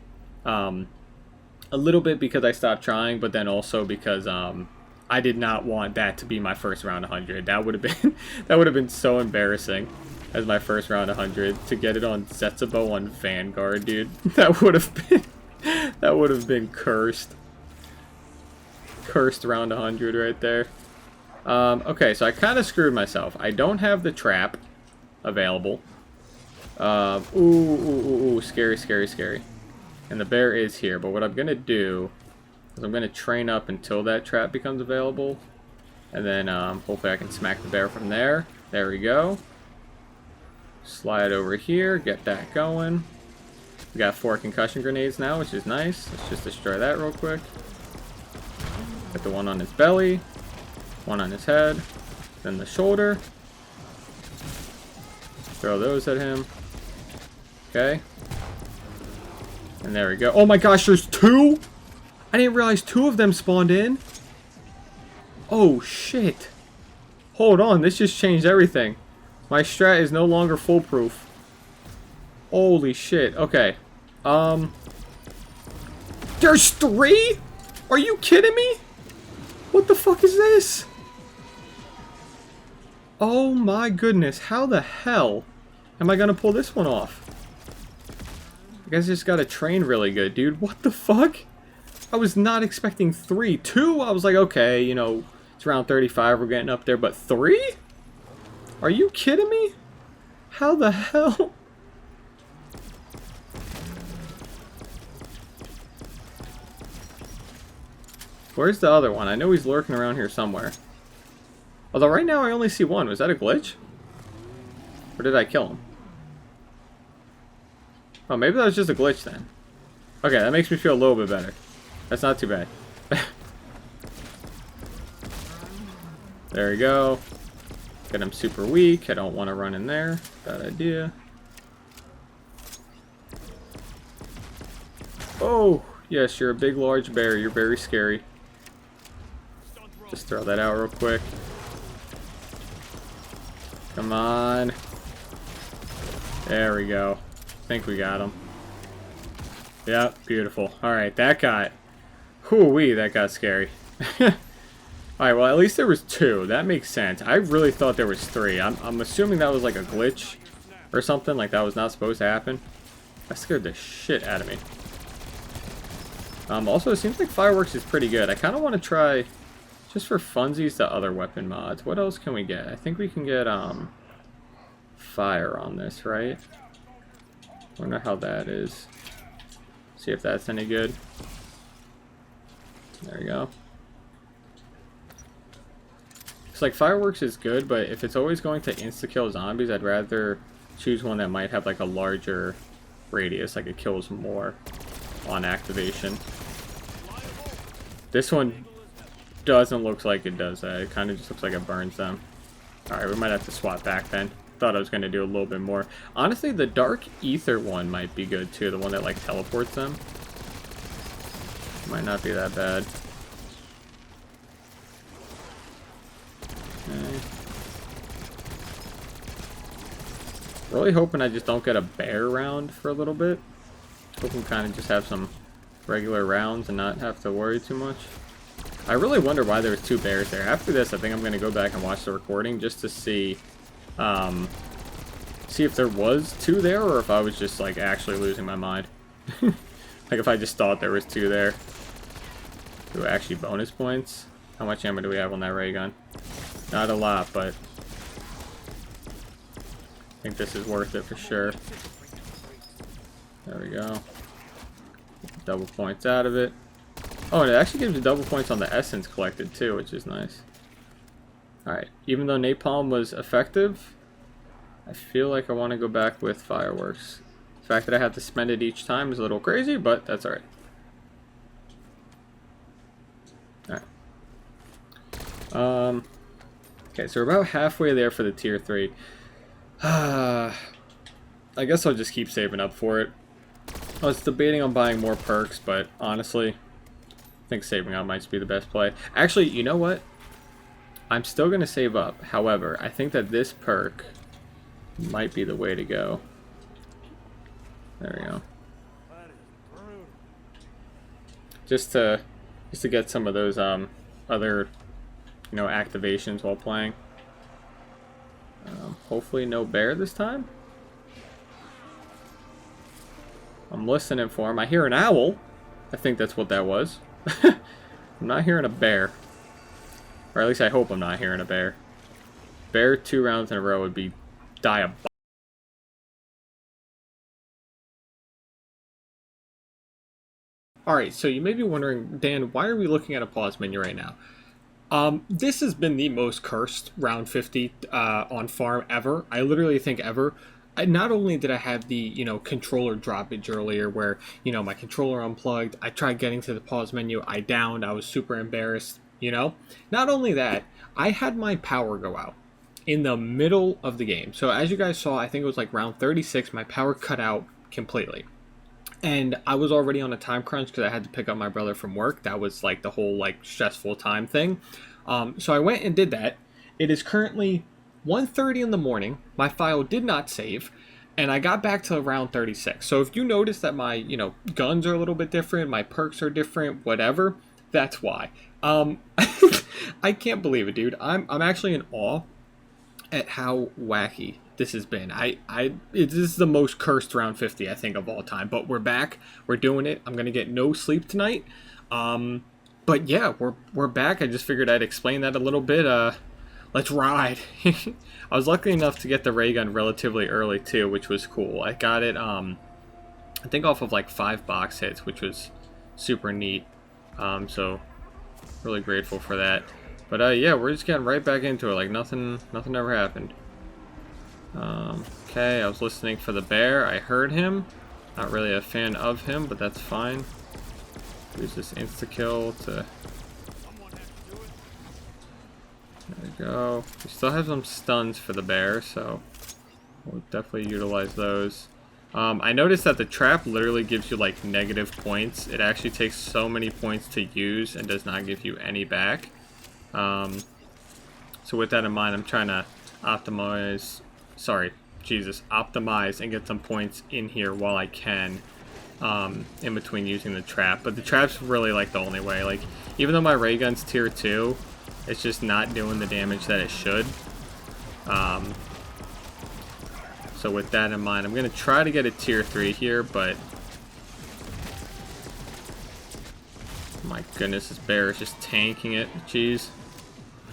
A little bit because I stopped trying, but then also because I did not want that to be my first round 100. That would have been so embarrassing as my first round 100 to get it on Zetsubo on Vanguard, dude. That would have been cursed. Cursed round 100 right there. Okay, so I kind of screwed myself. I don't have the trap available. Ooh, scary, scary, scary. And the bear is here, but what I'm going to do is I'm going to train up until that trap becomes available. And then hopefully I can smack the bear from there. There we go. Slide over here, get that going. We got 4 concussion grenades now, which is nice. Let's just destroy that real quick. Get the one on his belly, one on his head, then the shoulder. Throw those at him. Okay. And there we go. Oh my gosh, there's 2? I didn't realize 2 of them spawned in. Oh shit. Hold on, this just changed everything. My strat is no longer foolproof. Holy shit. Okay. There's 3? Are you kidding me? What the fuck is this? Oh my goodness. How the hell am I gonna pull this one off? You guys just gotta train really good, dude. What the fuck? I was not expecting 3. 2, I was like, okay, you know, it's around 35, we're getting up there, but 3? Are you kidding me? How the hell? Where's the other one? I know he's lurking around here somewhere. Although right now I only see 1. Was that a glitch? Or did I kill him? Oh, maybe that was just a glitch then. Okay, that makes me feel a little bit better. That's not too bad. There we go. Get him super weak. I don't want to run in there. Bad idea. Oh, yes, you're a big, large bear. You're very scary. Just throw that out real quick. Come on. There we go. I think we got him. Yeah, beautiful. Alright, that got... Hoo-wee, that got scary. Alright, well, at least there was 2. That makes sense. I really thought there was 3. I'm assuming that was like a glitch or something. Like that was not supposed to happen. That scared the shit out of me. Also, it seems like Fireworks is pretty good. I kind of want to try, just for funsies, the other weapon mods. What else can we get? I think we can get fire on this, right? Wonder how that is. See if that's any good. There we go. It's like Fireworks is good, but if it's always going to insta-kill zombies, I'd rather choose one that might have like a larger radius, like it kills more on activation. This one doesn't look like it does that. It kind of just looks like it burns them. Alright, we might have to swap back then. Thought I was going to do a little bit more. Honestly, the Dark Ether one might be good too. The one that like teleports them. Might not be that bad. Okay. Really hoping I just don't get a bear round for a little bit. Hoping kind of just have some regular rounds and not have to worry too much. I really wonder why there was 2 bears there. After this, I think I'm going to go back and watch the recording just to see see if there was 2 there or if I was just like actually losing my mind. Like if I just thought there was 2 there. Ooh, actually bonus points. How much ammo do we have on that ray gun? Not a lot, but I think this is worth it for sure. There we go. Double points out of it. Oh, and it actually gives you double points on the essence collected too, which is nice. Alright, even though Napalm was effective, I feel like I want to go back with Fireworks. The fact that I have to spend it each time is a little crazy, but that's alright. Alright. Okay, so we're about halfway there for the tier 3. I guess I'll just keep saving up for it. I was debating on buying more perks, but honestly, I think saving up might be the best play. Actually, you know what? I'm still going to save up. However, I think that this perk might be the way to go. There we go. Just to get some of those other, you know, activations while playing. Hopefully no bear this time. I'm listening for him. I hear an owl. I think that's what that was. I'm not hearing a bear. Or at least I hope I'm not hearing a bear. Bear 2 rounds in a row would be diabolical. Alright, so you may be wondering, Dan, why are we looking at a pause menu right now? This has been the most cursed round 50 on farm ever. I literally think ever. not only did I have the, controller droppage earlier where, my controller unplugged, I tried getting to the pause menu, I downed, I was super embarrassed. Not only that, I had my power go out in the middle of the game. So as you guys saw, I think it was like round 36, my power cut out completely. And I was already on a time crunch because I had to pick up my brother from work. That was like the whole like stressful time thing. So I went and did that. It is currently 1:30 in the morning. My file did not save, and I got back to around 36. So if you notice that my guns are a little bit different, my perks are different, whatever, that's why. I can't believe it, dude. I'm actually in awe at how wacky this has been. This is the most cursed round 50 I think of all time. But we're back. We're doing it. I'm gonna get no sleep tonight. But yeah, we're back. I just figured I'd explain that a little bit. Let's ride. I was lucky enough to get the ray gun relatively early too, which was cool. I got it I think off of like 5 box hits, which was super neat. So really grateful for that. But yeah, we're just getting right back into it like nothing ever happened. Okay, I was listening for the bear. I heard him. Not really a fan of him, but that's fine. Use this insta-kill to... There we go. We still have some stuns for the bear, so we'll definitely utilize those. I noticed that the trap literally gives you like negative points. It actually takes so many points to use and does not give you any back. So with that in mind, I'm trying to optimize and get some points in here while I can, in between using the trap. But the trap's really like the only way. Like, even though my ray gun's tier 2, it's just not doing the damage that it should. So with that in mind, I'm gonna try to get a tier 3 here, but my goodness, this bear is just tanking it. Jeez.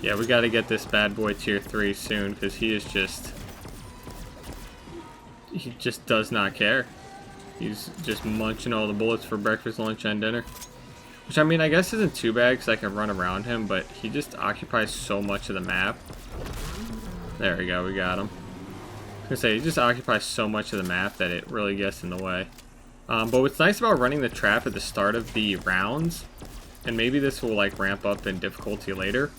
Yeah, we gotta get this bad boy tier 3 soon, because he just does not care. He's just munching all the bullets for breakfast, lunch, and dinner. Which, I mean, I guess isn't too bad because I can run around him, but he just occupies so much of the map. There we go, we got him. I was gonna say, he just occupies so much of the map that it really gets in the way. But what's nice about running the trap at the start of the rounds, and maybe this will like ramp up in difficulty later,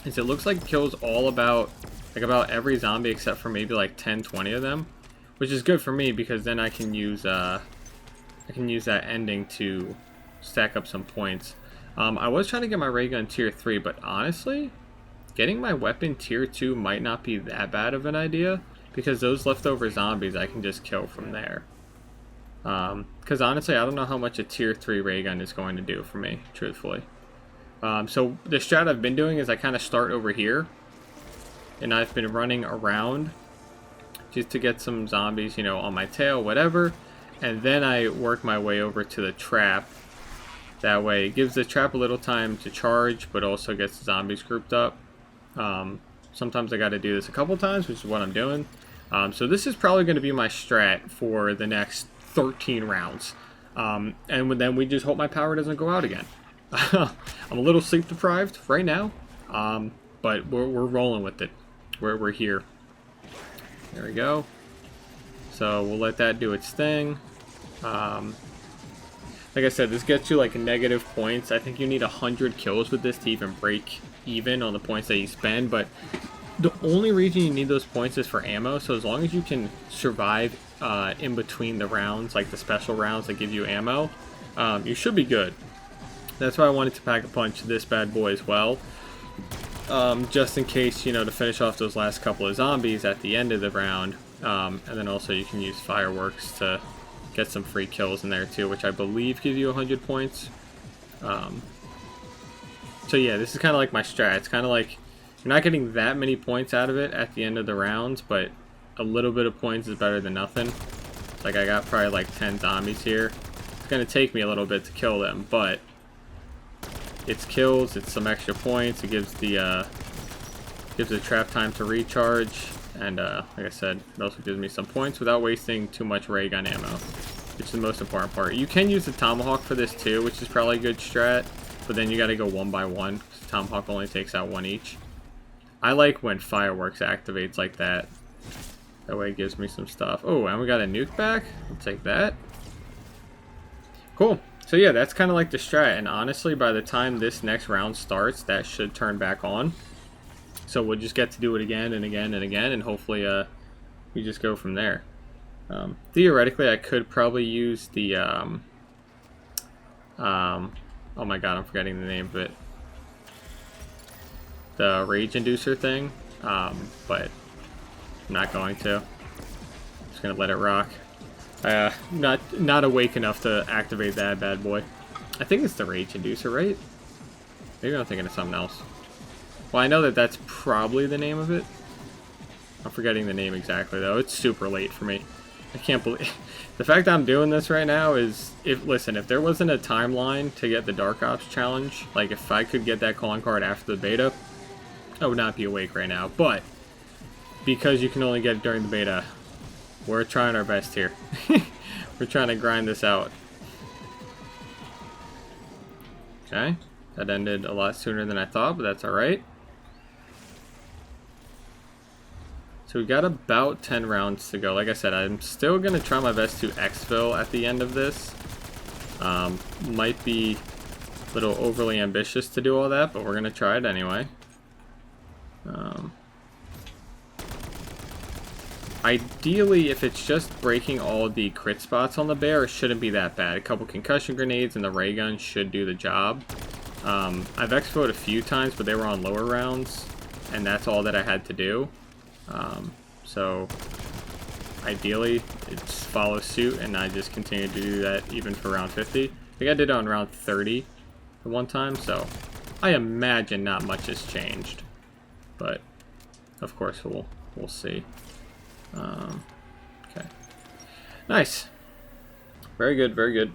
is it looks like it kills about every zombie except for maybe like 10-20 of them. Which is good for me because then I can use that ending to stack up some points. I was trying to get my ray gun tier 3, but honestly, getting my weapon tier 2 might not be that bad of an idea because those leftover zombies I can just kill from there. Because honestly, I don't know how much a tier 3 ray gun is going to do for me, truthfully. So the strat I've been doing is I kind of start over here, and I've been running around just to get some zombies, on my tail, whatever, and then I work my way over to the trap. That way it gives the trap a little time to charge, but also gets the zombies grouped up. Sometimes I got to do this a couple times, which is what I'm doing. So this is probably going to be my strat for the next 13 rounds. And then we just hope my power doesn't go out again. I'm a little sleep deprived right now, but we're rolling with it. We're here. There we go. So we'll let that do its thing. Like I said, this gets you like negative points. I think you need 100 kills with this to even break even on the points that you spend. But the only reason you need those points is for ammo. So as long as you can survive in between the rounds, like the special rounds that give you ammo, you should be good. That's why I wanted to pack a punch this bad boy as well. Just in case, to finish off those last couple of zombies at the end of the round. And then also you can use fireworks to get some free kills in there too, which I believe give you 100 points. So yeah, this is kind of like my strat. It's kind of like you're not getting that many points out of it at the end of the rounds, but a little bit of points is better than nothing. Like I got probably like 10 zombies here. It's going to take me a little bit to kill them, but it's kills, it's some extra points, it gives the trap time to recharge, and like I said, it also gives me some points without wasting too much ray gun ammo, which is the most important part. You can use the tomahawk for this too, which is probably a good strat, but then you gotta go one by one, because the tomahawk only takes out one each. I like when fireworks activates like that. That way it gives me some stuff. Oh, and we got a nuke back. I'll take that. Cool. So yeah, that's kind of like the strat. And honestly, by the time this next round starts, that should turn back on. So we'll just get to do it again and again and again. And hopefully we just go from there. Theoretically, I could probably use the... oh my god, I'm forgetting the name of it. The Rage Inducer thing. But I'm not going to. Just gonna let it rock. Not awake enough to activate that bad boy. I think it's the Rage Inducer, right? Maybe I'm thinking of something else. Well, I know that that's probably the name of it. I'm forgetting the name exactly, though. It's super late for me. I can't believe... The fact that I'm doing this right now is... Listen, if there wasn't a timeline to get the Dark Ops challenge, like if I could get that calling card after the beta, I would not be awake right now. But, because you can only get it during the beta, we're trying our best here. We're trying to grind this out. Okay. That ended a lot sooner than I thought, but that's alright. So we got about 10 rounds to go. Like I said, I'm still going to try my best to exfil at the end of this. Might be a little overly ambitious to do all that, but we're going to try it anyway. Ideally, if it's just breaking all the crit spots on the bear, it shouldn't be that bad. A couple concussion grenades and the ray gun should do the job. I've exfiled a few times, but they were on lower rounds, and that's all that I had to do. So ideally it's follow suit, and I just continue to do that even for round 50. I think I did it on round 30 at one time, so I imagine not much has changed, but of course we'll see. Okay, nice, very good, very good.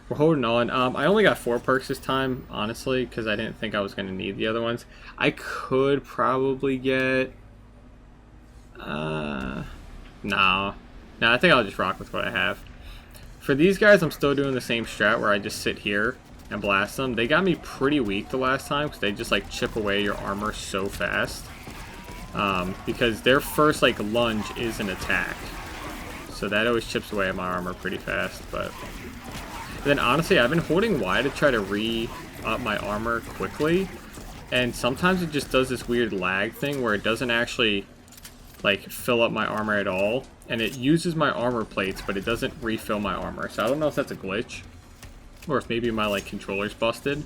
We're holding on. I only got 4 perks this time, honestly, because I didn't think I was going to need the other ones. I could probably get no, I think I'll just rock with what I have. For these guys, I'm still doing the same strat where I just sit here and blast them. They got me pretty weak the last time because they just like chip away your armor so fast. Because their first like lunge is an attack, so that always chips away at my armor pretty fast. But then honestly, I've been holding Y to try to re-up my armor quickly, and sometimes it just does this weird lag thing where it doesn't actually like fill up my armor at all, and it uses my armor plates but it doesn't refill my armor. So I don't know if that's a glitch or if maybe my like controller's busted,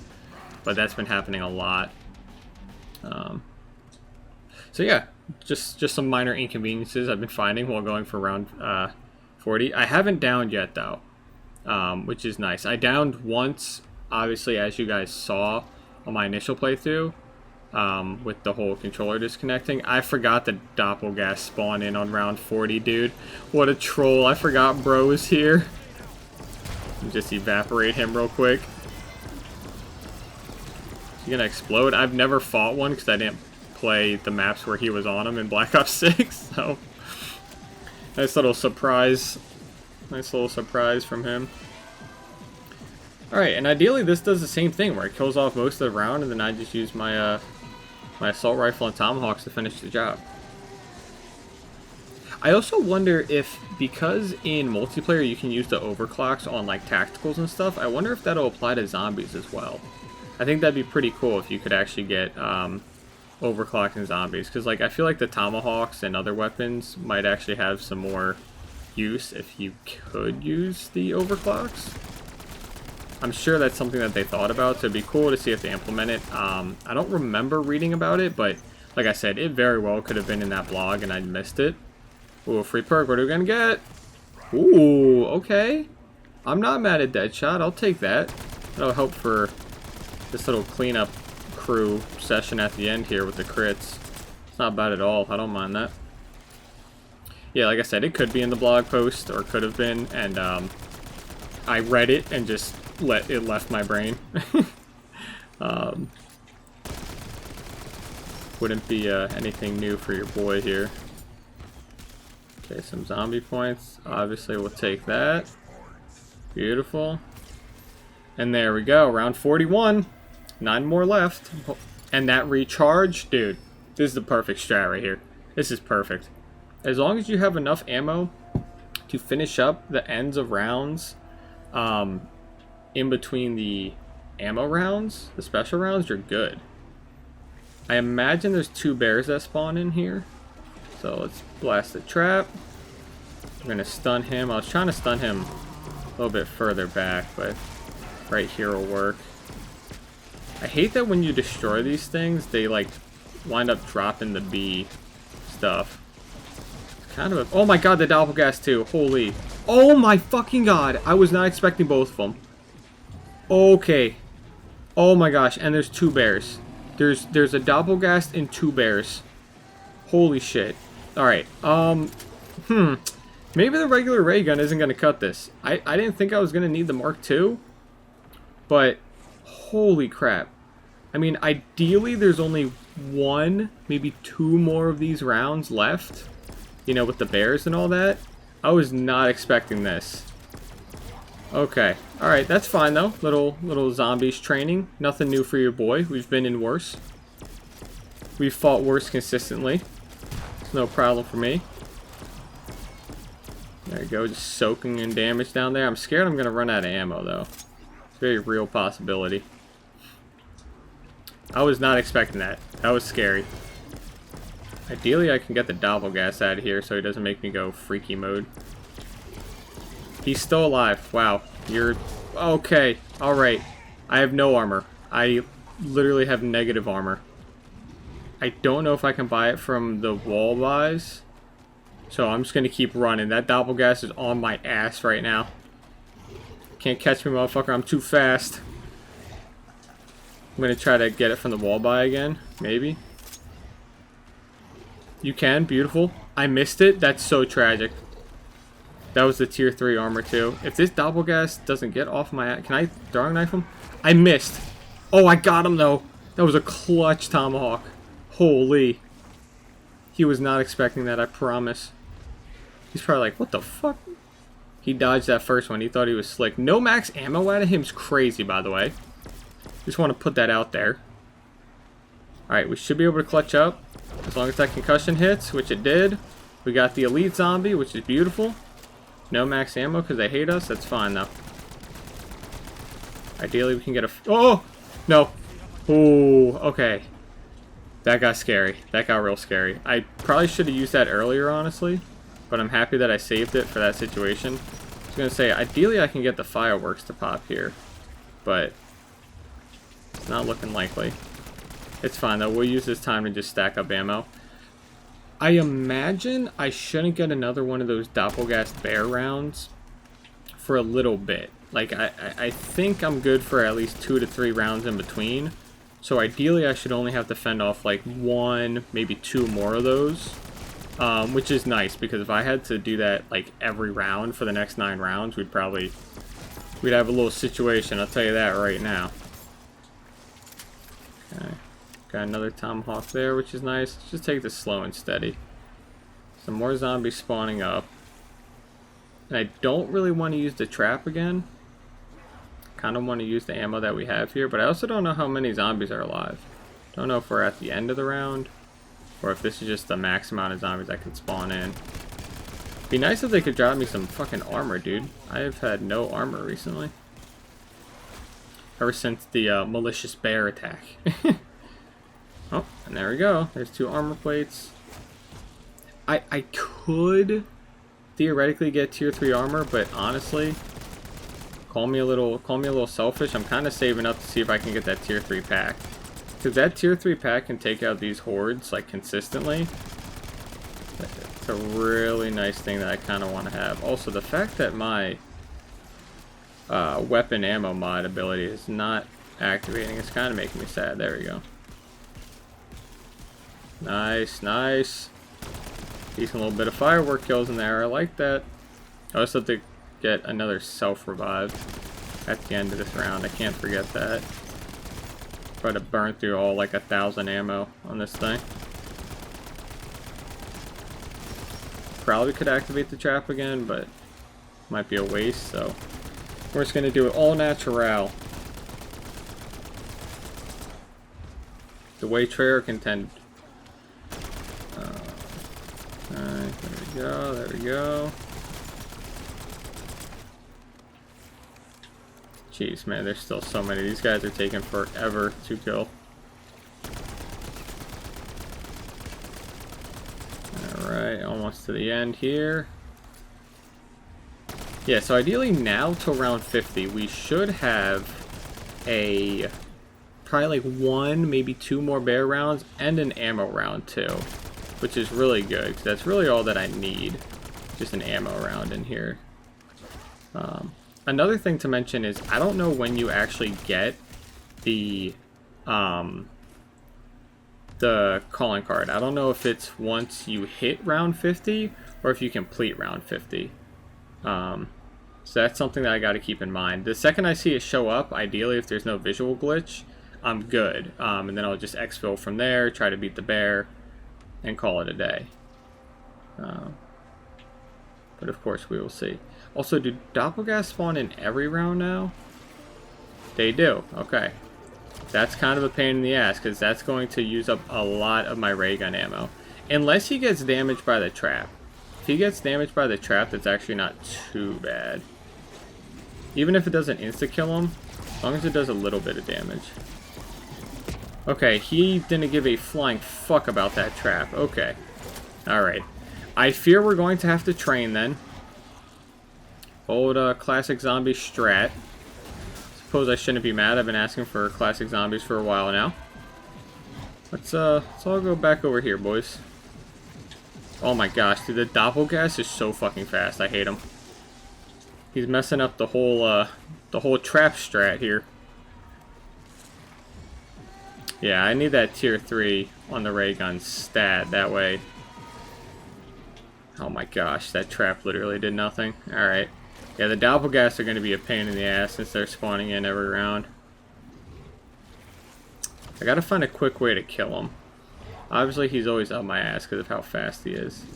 but that's been happening a lot. So yeah, just some minor inconveniences I've been finding while going for round 40. I haven't downed yet though, which is nice. I downed once, obviously, as you guys saw on my initial playthrough. With the whole controller disconnecting. I forgot the Doppelgas spawn in on round 40, dude. What a troll. I forgot bro was here. Just evaporate him real quick. Is he gonna explode? I've never fought one because I didn't play the maps where he was on them in Black Ops 6, so nice little surprise. Nice little surprise from him. Alright, and ideally this does the same thing where it kills off most of the round, and then I just use my my assault rifle and tomahawks to finish the job. I also wonder if, because in multiplayer you can use the overclocks on like tacticals and stuff, I wonder if that'll apply to zombies as well. I think that'd be pretty cool if you could actually get overclocking zombies, because like I feel like the tomahawks and other weapons might actually have some more use if you could use the overclocks. I'm sure that's something that they thought about, so it'd be cool to see if they implement it. I don't remember reading about it, but like I said, it very well could have been in that blog and I missed it. Ooh, a free perk. What are we gonna get? Ooh, okay. I'm not mad at Deadshot. I'll take that. That'll help for this little cleanup crew session at the end here with the crits. It's not bad at all. I don't mind that. Yeah, like I said, it could be in the blog post, or could have been, and I read it and just left my brain. Wouldn't be anything new for your boy here. Okay, some zombie points. Obviously, we'll take that. Beautiful. And there we go. Round 41. 9 more left. And that recharge, dude, this is the perfect strat right here. This is perfect. as long as you have enough ammo to finish up the ends of rounds, in between the ammo rounds, the special rounds, you're good. I imagine there's 2 bears that spawn in here. So let's blast the trap. We're gonna stun him. I was trying to stun him a little bit further back, but right here will work. I hate that when you destroy these things, they like wind up dropping the bee stuff. It's kind of a, oh my god, the Doppelgast too. Holy. Oh my fucking god. I was not expecting both of them. Okay. Oh my gosh, and there's 2 bears. There's a Doppelgast and 2 bears. Holy shit. Alright, maybe the regular ray gun isn't going to cut this. I didn't think I was going to need the Mark II, but holy crap. I mean, ideally there's only 1, maybe 2 more of these rounds left, you know, with the bears and all that. I was not expecting this. Okay, alright, that's fine though. Little zombies training. Nothing new for your boy. We've been in worse. We've fought worse consistently. It's no problem for me. There you go, just soaking in damage down there. I'm scared I'm going to run out of ammo, though. It's a very real possibility. I was not expecting that. That was scary. Ideally, I can get the Doppelgast out of here so he doesn't make me go freaky mode. He's still alive. Wow. You're... okay. Alright. I have no armor. I literally have negative armor. I don't know if I can buy it from the wall buys. So I'm just going to keep running. That Doppelgast is on my ass right now. Can't catch me, motherfucker. I'm too fast. I'm going to try to get it from the wall buy again. Maybe. You can. Beautiful. I missed it. That's so tragic. That was the tier 3 armor too. If this Doppelgast doesn't get off my ass... can I throwing knife him? I missed. Oh, I got him though. That was a clutch tomahawk. Holy. He was not expecting that, I promise. He's probably like, what the fuck? He dodged that first one. He thought he was slick. No max ammo out of him is crazy, by the way. Just want to put that out there. Alright, we should be able to clutch up. As long as that concussion hits, which it did. We got the elite zombie, which is beautiful. No max ammo because they hate us. That's fine, though. Ideally, we can get a... oh! No. Ooh, okay. That got scary. That got real scary. I probably should have used that earlier, honestly. But I'm happy that I saved it for that situation. I was going to say, ideally I can get the fireworks to pop here. But it's not looking likely. It's fine, though. We'll use this time to just stack up ammo. I imagine I shouldn't get another one of those Doppelgast bear rounds for a little bit. Like, I think I'm good for at least 2 to 3 rounds in between. So ideally I should only have to fend off like 1, maybe 2 more of those. Which is nice, because if I had to do that like every round for the next 9 rounds, we'd have a little situation, I'll tell you that right now. Okay. Got another tomahawk there, which is nice. Let's just take this slow and steady. Some more zombies spawning up. And I don't really want to use the trap again. Kind of want to use the ammo that we have here, but I also don't know how many zombies are alive. Don't know if we're at the end of the round, or if this is just the max amount of zombies I can spawn in. Be nice if they could drop me some fucking armor, dude. I have had no armor recently. Ever since the malicious bear attack. Oh, and there we go. There's 2 armor plates. I could theoretically get tier 3 armor, but honestly, call me a little selfish. I'm kind of saving up to see if I can get that tier 3 pack. Because that tier 3 pack can take out these hordes like consistently. It's a really nice thing that I kind of want to have. Also, the fact that my weapon ammo mod ability is not activating is kind of making me sad. There we go. Nice, nice. Decent little bit of firework kills in there. I like that. I also have to get another self-revive at the end of this round. I can't forget that. Try to burn through all like 1,000 ammo on this thing. Probably could activate the trap again, but might be a waste, so we're just going to do it all natural. The way Treyarch intended. Alright. There we go, there we go. Jeez, man, there's still so many. These guys are taking forever to kill. Alright, almost to the end here. Yeah, so ideally now till round 50, we should have a probably like 1, maybe 2 more bear rounds and an ammo round too, which is really good because that's really all that I need, just an ammo round in here. Another thing to mention is I don't know when you actually get the calling card. I don't know if it's once you hit round 50 or if you complete round 50. So that's something that I got to keep in mind. The second I see it show up, ideally if there's no visual glitch, I'm good. And then I'll just exfil from there, try to beat the bear, and call it a day. But of course we will see. Also, do doppelgas spawn in every round now? They do. Okay. That's kind of a pain in the ass because that's going to use up a lot of my ray gun ammo. Unless he gets damaged by the trap. If he gets damaged by the trap, that's actually not too bad. Even if it doesn't insta-kill him, as long as it does a little bit of damage. Okay, he didn't give a flying fuck about that trap. Okay. Alright. I fear we're going to have to train then. Old classic zombie strat. Suppose I shouldn't be mad. I've been asking for classic zombies for a while now. Let's all go back over here, boys. Oh my gosh, dude, the doppelgas is so fucking fast. I hate him. He's messing up the whole trap strat here. Yeah, I need that tier 3 on the ray gun stat. That way. Oh my gosh, that trap literally did nothing. Alright. Yeah, the doppelgas are going to be a pain in the ass since they're spawning in every round. I gotta find a quick way to kill him. Obviously, he's always up my ass because of how fast he is.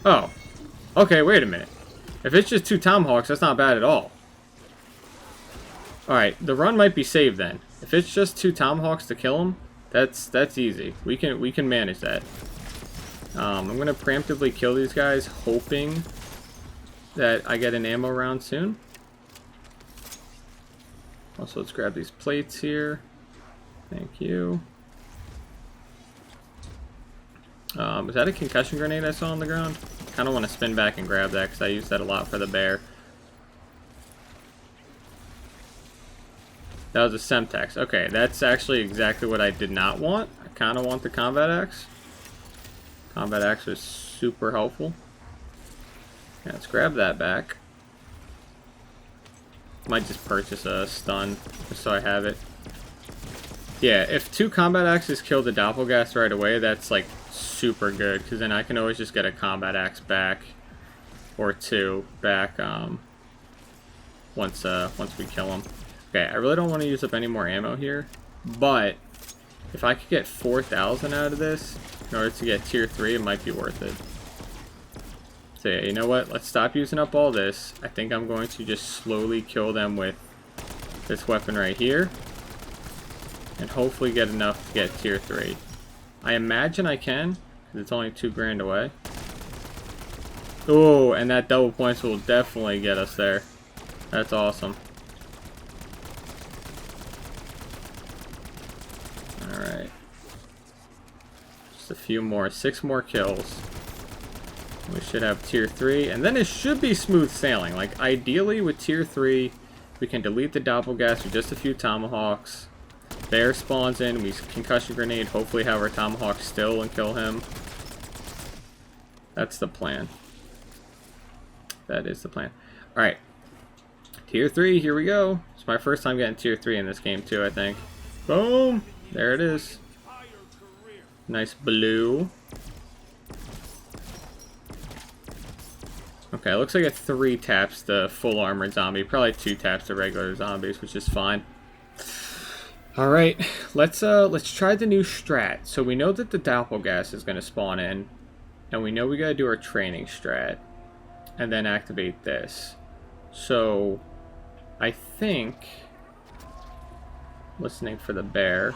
Oh. Okay, wait a minute. If it's just 2 tomahawks, that's not bad at all. Alright, the run might be saved then. If it's just 2 tomahawks to kill him, that's easy. We can manage that. I'm gonna preemptively kill these guys, hoping that I get an ammo round soon. Also, let's grab these plates here. Thank you. Was that a concussion grenade I saw on the ground? Kind of want to spin back and grab that because I use that a lot for the bear. That was a Semtex. Okay, that's actually exactly what I did not want. I kind of want the combat axe. Combat axe was super helpful. Yeah, let's grab that back. Might just purchase a stun just so I have it. Yeah, if 2 combat axes kill the doppelgas right away, that's like super good because then I can always just get a combat axe back or 2 back once we kill them. Okay, I really don't want to use up any more ammo here, but if I could get 4,000 out of this in order to get tier 3, it might be worth it. So yeah, you know what? Let's stop using up all this. I think I'm going to just slowly kill them with this weapon right here. And hopefully get enough to get tier 3. I imagine I can, because it's only 2 grand away. Oh, and that double points will definitely get us there. That's awesome. Alright. Just a few more. 6 more kills. We should have tier 3. And then it should be smooth sailing. Like, ideally with tier 3, we can delete the doppelgas with just a few tomahawks. Bear spawns in. We concussion grenade. Hopefully have our tomahawk still and kill him. That's the plan. That is the plan. Alright. Tier 3. Here we go. It's my first time getting tier 3 in this game too, I think. Boom! There it is. Nice blue. Okay, looks like it 3 taps the full armored zombie. Probably 2 taps the regular zombies, which is fine. Alright, let's try the new strat. So we know that the doppelgas is gonna spawn in, and we know we gotta do our training strat, and then activate this. So I think, listening for the bear,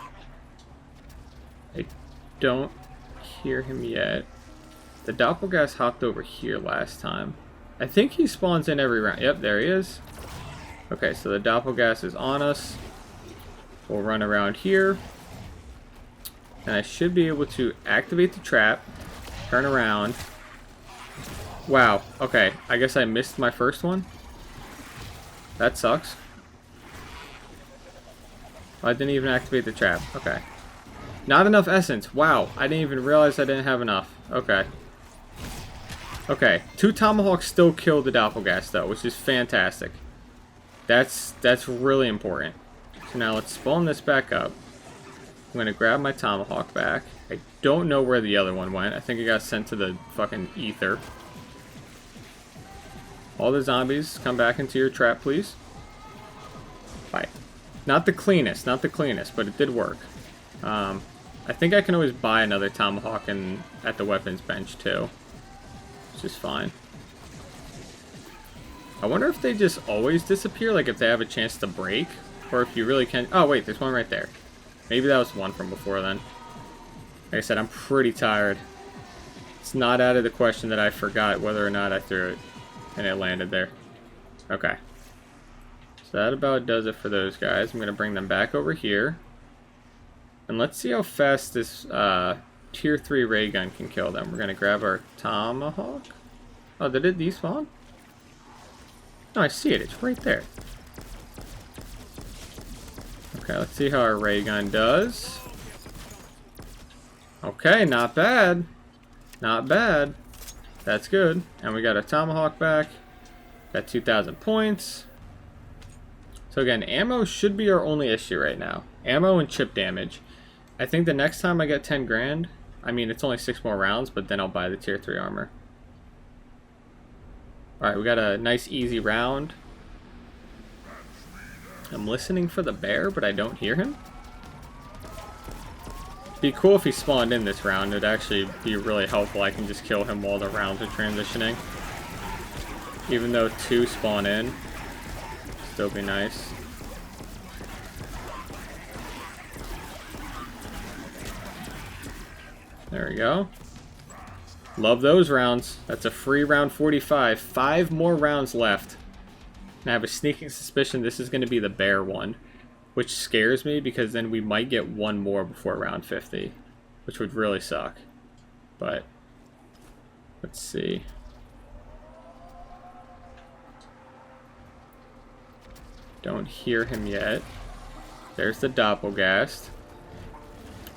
I don't hear him yet. The Doppelgast hopped over here last time. I think he spawns in every round. Yep, there he is. Okay, so the Doppelgast is on us. We'll run around here. And I should be able to activate the trap. Turn around. Wow, okay. I guess I missed my first one. That sucks. I didn't even activate the trap. Okay. Not enough essence. Wow, I didn't even realize I didn't have enough. Okay. Okay, 2 Tomahawks still killed the Doppelgast though, which is fantastic. That's really important. So now let's spawn this back up. I'm going to grab my Tomahawk back. I don't know where the other one went. I think it got sent to the fucking ether. All the zombies, come back into your trap, please. Bye. Not the cleanest, but it did work. I think I can always buy another Tomahawk at the weapons bench too. Which is fine. I wonder if they just always disappear, like if they have a chance to break. Or if you really can... Oh wait, there's one right there. Maybe that was one from before then. Like I said, I'm pretty tired. It's not out of the question that I forgot whether or not I threw it. And it landed there. Okay. So that about does it for those guys. I'm going to bring them back over here. And let's see how fast this tier 3 ray gun can kill them. We're going to grab our Tomahawk. Oh, did it despawn? No, I see it. It's right there. Okay, let's see how our ray gun does. Okay, not bad. Not bad. That's good. And we got a Tomahawk back. Got 2,000 points. So again, ammo should be our only issue right now. Ammo and chip damage. I think the next time I get 10 grand, I mean, it's only 6 more rounds, but then I'll buy the tier 3 armor. Alright, we got a nice easy round. I'm listening for the bear, but I don't hear him. Be cool if he spawned in this round. It'd actually be really helpful. I can just kill him while the rounds are transitioning. Even though 2 spawn in, still be nice. There we go. Love those rounds. That's a free round 45. 5 more rounds left. And I have a sneaking suspicion this is going to be the bear one. Which scares me because then we might get one more before round 50. Which would really suck. But let's see. Don't hear him yet. There's the Doppelgast.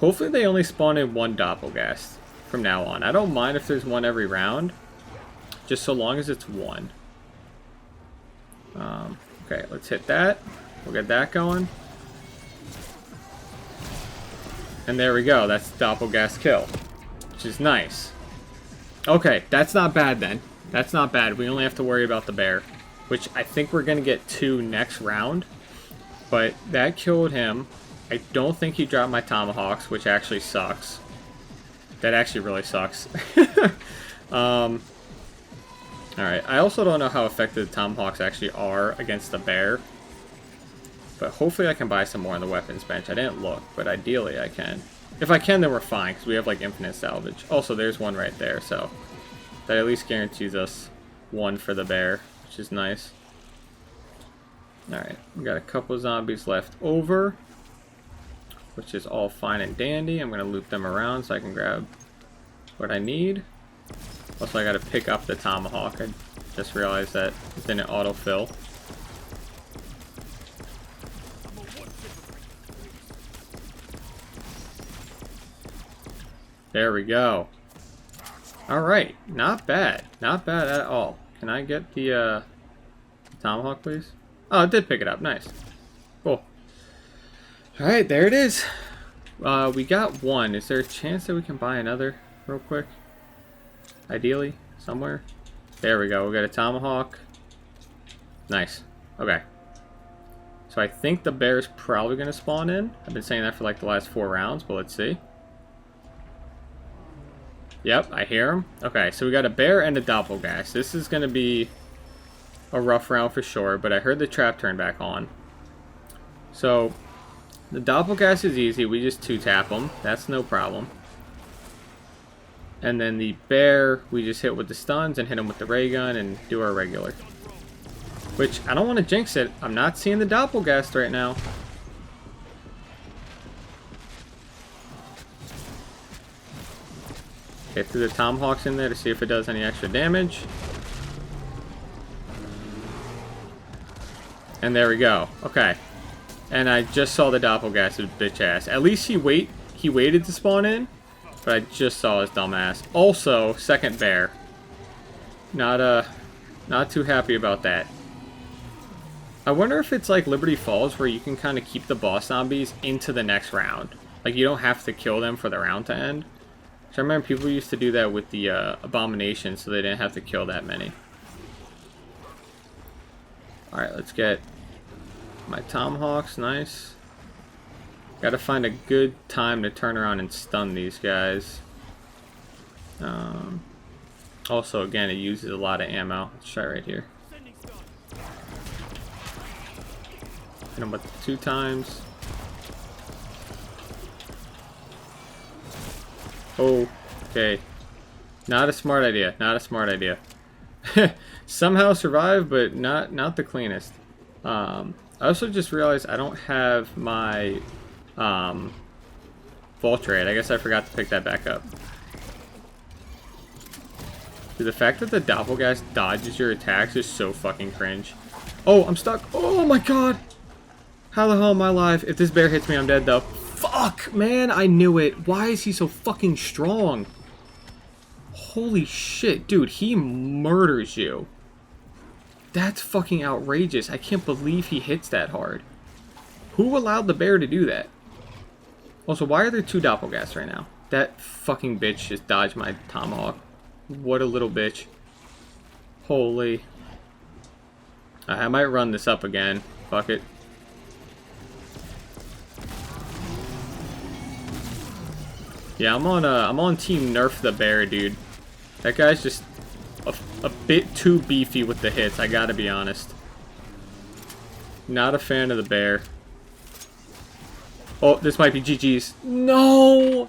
Hopefully they only spawn in 1 Doppelgast from now on. I don't mind if there's 1 every round. Just so long as it's 1. Okay, let's hit that. We'll get that going. And there we go. That's the Doppelgast kill. Which is nice. Okay, that's not bad then. That's not bad. We only have to worry about the bear. Which I think we're going to get 2 next round. But that killed him. I don't think he dropped my Tomahawks, which actually sucks. That actually really sucks. Alright, I also don't know how effective the Tomahawks actually are against the bear. But hopefully I can buy some more on the weapons bench. I didn't look, but ideally I can. If I can, then we're fine, because we have like infinite salvage. Also, there's one right there, so that at least guarantees us 1 for the bear, which is nice. Alright, we got a couple zombies left over, which is all fine and dandy. I'm going to loop them around so I can grab what I need. Also, I got to pick up the Tomahawk. I just realized that it didn't autofill. There we go. Alright, not bad. Not bad at all. Can I get the Tomahawk, please? Oh, it did pick it up. Nice. Cool. Alright, there it is. We got 1. Is there a chance that we can buy another real quick? Ideally, somewhere. There we go. We got a Tomahawk. Nice. Okay. So I think the bear's probably going to spawn in. I've been saying that for like the last 4 rounds, but let's see. Yep, I hear him. Okay, so we got a bear and a Doppelgast. This is going to be a rough round for sure, but I heard the trap turn back on. So, the Doppelgast is easy. We just 2-tap him. That's no problem. And then the bear, we just hit with the stuns and hit him with the ray gun and do our regular. Which, I don't want to jinx it. I'm not seeing the Doppelgast right now. Okay, threw the Tomahawks in there to see if it does any extra damage. And there we go. Okay. And I just saw the Doppelgast's bitch ass. At least he waited to spawn in. But I just saw his dumb ass. Also, second bear. Not too happy about that. I wonder if it's like Liberty Falls where you can kind of keep the boss zombies into the next round. Like you don't have to kill them for the round to end. So I remember people used to do that with the Abomination so they didn't have to kill that many. Alright, let's get my Tomahawks. Nice. Gotta find a good time to turn around and stun these guys. Also, again, it uses a lot of ammo. Let's try right here. Hit him with 2 times. Oh, okay. Not a smart idea. Not a smart idea. Somehow survived, but not the cleanest. I also just realized I don't have my Voltrate. I guess I forgot to pick that back up. Dude, the fact that the Doppelgast dodges your attacks is so fucking cringe. Oh, I'm stuck. Oh my god. How the hell am I alive? If this bear hits me, I'm dead though. Fuck, man, I knew it. Why is he so fucking strong? Holy shit, dude, he murders you. That's fucking outrageous. I can't believe he hits that hard. Who allowed the bear to do that? Also, why are there 2 Doppelgasts right now? That fucking bitch just dodged my Tomahawk. What a little bitch. Holy. I might run this up again. Fuck it. Yeah, I'm on team nerf the bear, dude. That guy's just a bit too beefy with the hits, I gotta be honest. Not a fan of the bear. Oh, this might be GG's. No!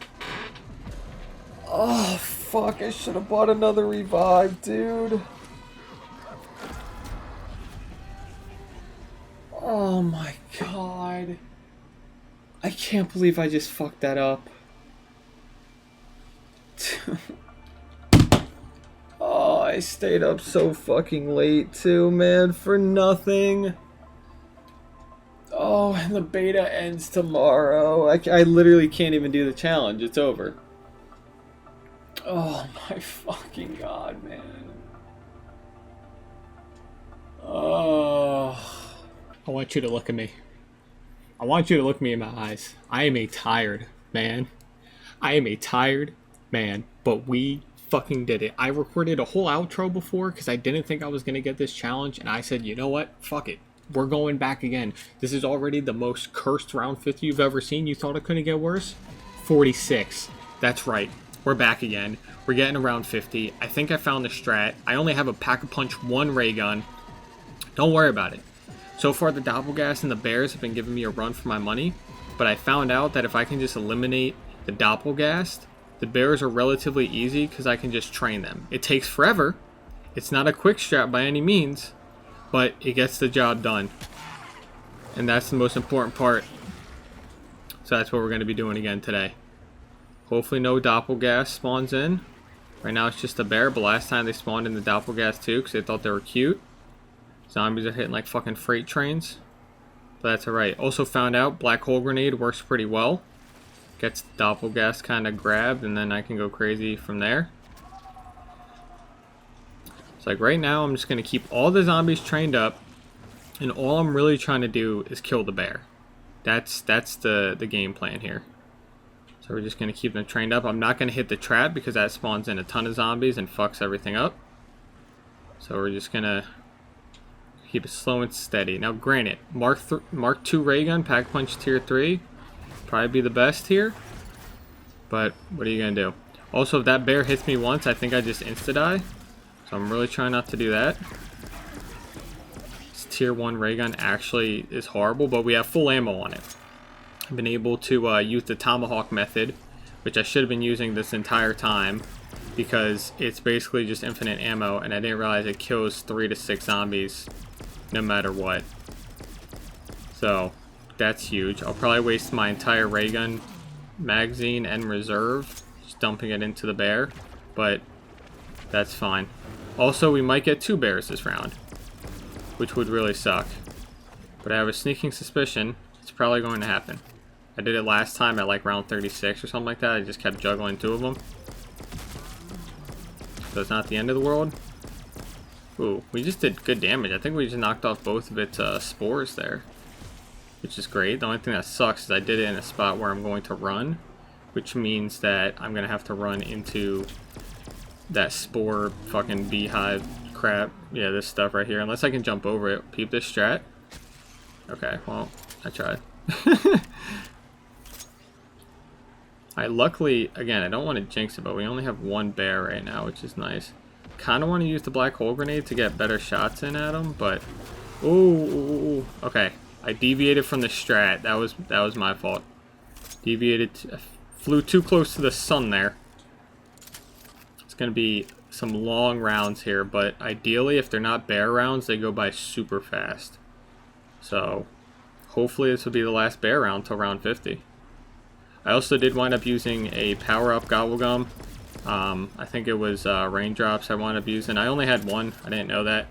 Oh, fuck, I should have bought another revive, dude. Oh my god. I can't believe I just fucked that up. Oh, I stayed up so fucking late too, man, for nothing. Oh, and the beta ends tomorrow. I literally can't even do the challenge. It's over. Oh my fucking god, man. Oh. I want you to look at me. I want you to look me in my eyes. I am a tired man. I am a tired man, but we fucking did it. I recorded a whole outro before because I didn't think I was going to get this challenge, and I said, you know what? Fuck it. We're going back again. This is already the most cursed round 50 you've ever seen. You thought it couldn't get worse? 46. That's right. We're back again. We're getting around 50. I think I found the strat. I only have a Pack-a-Punch 1 ray gun. Don't worry about it. So far, the Doppelgast and the bears have been giving me a run for my money, but I found out that if I can just eliminate the Doppelgast, the bears are relatively easy because I can just train them. It takes forever. It's not a quick strat by any means, but it gets the job done. And that's the most important part. So that's what we're going to be doing again today. Hopefully no Doppelgast spawns in. Right now it's just a bear, but last time they spawned in the Doppelgast too because they thought they were cute. Zombies are hitting like fucking freight trains. But that's alright. Also found out Black Hole Grenade works pretty well. Gets Doppelgast kind of grabbed, and then I can go crazy from there. So like right now, I'm just going to keep all the zombies trained up, and all I'm really trying to do is kill the bear. That's the game plan here. So we're just going to keep them trained up. I'm not going to hit the trap because that spawns in a ton of zombies and fucks everything up. So we're just going to keep it slow and steady. Now granted, Mark II ray gun, Pack-a-Punch tier 3. Probably be the best here, but what are you gonna do? Also, if that bear hits me once, I think I just insta-die, so I'm really trying not to do that. This tier 1 ray gun actually is horrible, but we have full ammo on it. I've been able to use the Tomahawk method, which I should have been using this entire time, because it's basically just infinite ammo, and I didn't realize it kills 3 to 6 zombies no matter what. So that's huge. I'll probably waste my entire ray gun magazine and reserve just dumping it into the bear, but that's fine. Also, we might get 2 bears this round, which would really suck, but I have a sneaking suspicion it's probably going to happen. I did it last time at like round 36 or something like that. I just kept juggling 2 of them. So it's not the end of the world. Ooh, we just did good damage. I think we just knocked off both of its spores there, which is great. The only thing that sucks is I did it in a spot where I'm going to run, which means that I'm going to have to run into that spore fucking beehive crap. Yeah, this stuff right here. Unless I can jump over it. Peep this strat. Okay, well, I tried. Luckily, again, I don't want to jinx it, but we only have 1 bear right now, which is nice. Kind of want to use the black hole grenade to get better shots in at him, but ooh, okay. I deviated from the strat. That was my fault. Flew too close to the sun there. It's gonna be some long rounds here, but ideally, if they're not bear rounds, they go by super fast. So hopefully this will be the last bear round till round 50. I also did wind up using a power-up Gobblegum. I think it was raindrops I wound up using. I only had 1. I didn't know that.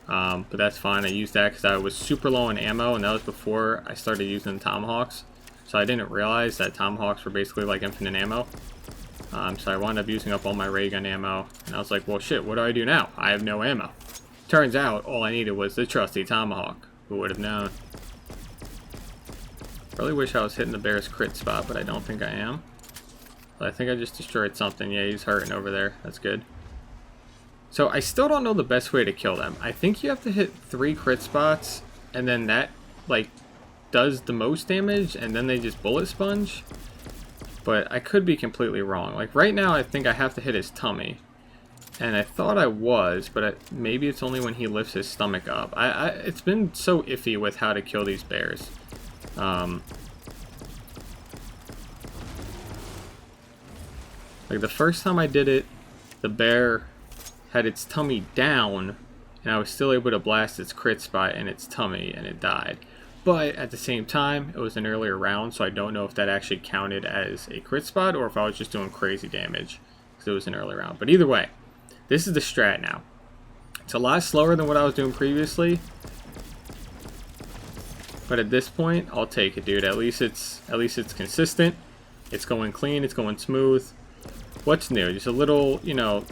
But that's fine. I used that because I was super low on ammo, and that was before I started using Tomahawks. So I didn't realize that Tomahawks were basically like infinite ammo. So I wound up using up all my ray gun ammo, and I was like, well shit, what do I do now? I have no ammo. Turns out all I needed was the trusty Tomahawk. Who would have known? Really wish I was hitting the bear's crit spot, but I don't think I am. But I think I just destroyed something. Yeah, he's hurting over there. That's good. So I still don't know the best way to kill them. I think you have to hit 3 crit spots, and then that, like, does the most damage, and then they just bullet sponge. But I could be completely wrong. Like, right now, I think I have to hit his tummy. And I thought I was, but maybe it's only when he lifts his stomach up. It's been so iffy with how to kill these bears. Like, the first time I did it, the bear had its tummy down, and I was still able to blast its crit spot in its tummy, and it died. But at the same time, it was an earlier round, so I don't know if that actually counted as a crit spot, or if I was just doing crazy damage, because it was an early round. But either way, this is the strat now. It's a lot slower than what I was doing previously, but at this point, I'll take it, dude. At least it's consistent. It's going clean. It's going smooth. What's new? Just a little, you know,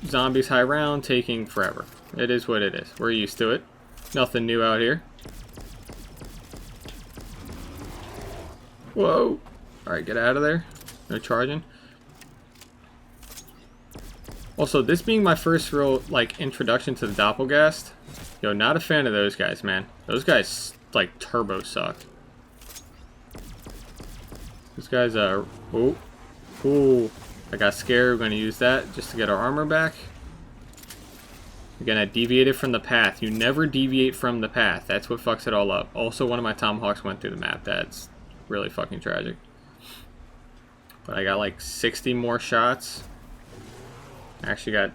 zombies high round taking forever. It is what it is. We're used to it. Nothing new out here. Whoa! All right, get out of there. No charging. Also, this being my first real, like, introduction to the Doppelgast, yo, not a fan of those guys, man. Those guys, like, turbo suck. Those guys are... Ooh. I got scared. We're going to use that just to get our armor back. Again, I deviated from the path. You never deviate from the path. That's what fucks it all up. Also, one of my Tomahawks went through the map. That's really fucking tragic. But I got like 60 more shots. I actually got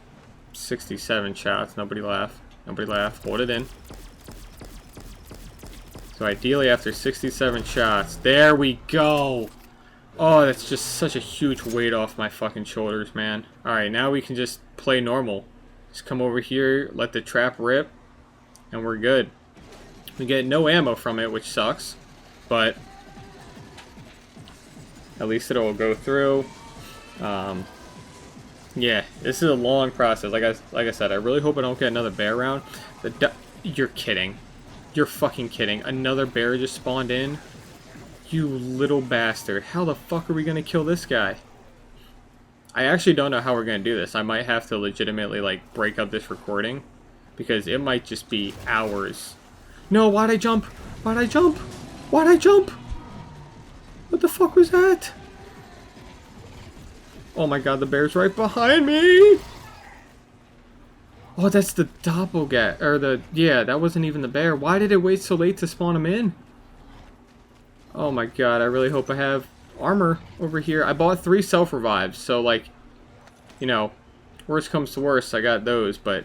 67 shots. Nobody laugh. Nobody laugh. Hold it in. So ideally after 67 shots, there we go. Oh, that's just such a huge weight off my fucking shoulders, man. Alright, now we can just play normal. Just come over here, let the trap rip, and we're good. We get no ammo from it, which sucks. But at least it'll go through. Yeah, this is a long process. Like I said, I really hope I don't get another bear round. You're kidding. You're fucking kidding. Another bear just spawned in? You little bastard. How the fuck are we gonna kill this guy? I actually don't know how we're gonna do this. I might have to legitimately, like, break up this recording, because it might just be hours. No, why'd I jump? Why'd I jump? Why'd I jump? What the fuck was that? Oh my god, the bear's right behind me! Oh, that's the doppelganger, or yeah, that wasn't even the bear. Why did it wait so late to spawn him in? Oh my god, I really hope I have armor over here. I bought 3 self-revives, so, like, you know, worst comes to worst, I got those, but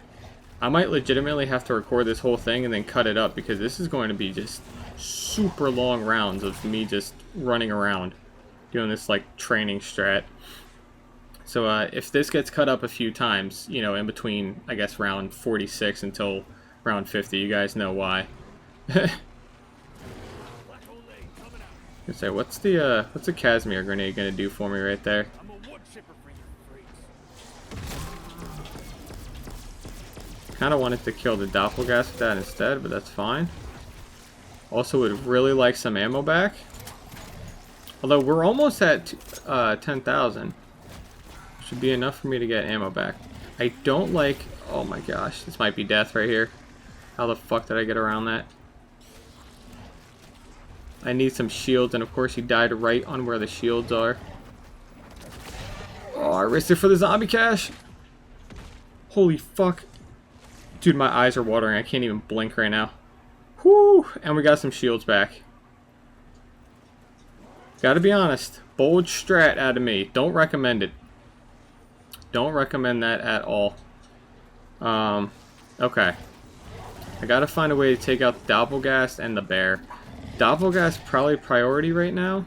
I might legitimately have to record this whole thing and then cut it up because this is going to be just super long rounds of me just running around doing this like training strat. So if this gets cut up a few times, you know, in between, I guess, round 46 until round 50, you guys know why. Say, what's the Casimir grenade gonna do for me right there? I'm a wood chipper for you freaks. Kind of wanted to kill the Doppelgas with that instead, but that's fine. Also would really like some ammo back. Although we're almost at 10,000. Should be enough for me to get ammo back. I don't like... Oh my gosh, this might be death right here. How the fuck did I get around that? I need some shields, and of course he died right on where the shields are. Oh, I risked it for the zombie cache. Holy fuck. Dude, my eyes are watering. I can't even blink right now. Whoo! And we got some shields back. Gotta be honest. Bold strat out of me. Don't recommend it. Don't recommend that at all. Okay. I gotta find a way to take out the Doppelgast and the bear. Doppelgast probably priority right now.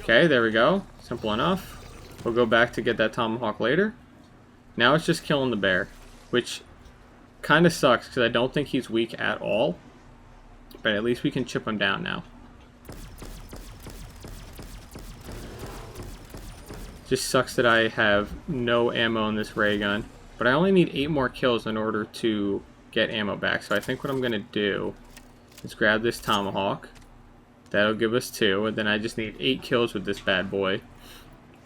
Okay, there we go. Simple enough. We'll go back to get that Tomahawk later. Now it's just killing the bear, which kind of sucks because I don't think he's weak at all. But at least we can chip him down now. Just sucks that I have no ammo in this ray gun. But I only need 8 more kills in order to get ammo back. So I think what I'm going to do is grab this Tomahawk. That'll give us 2. And then I just need 8 kills with this bad boy.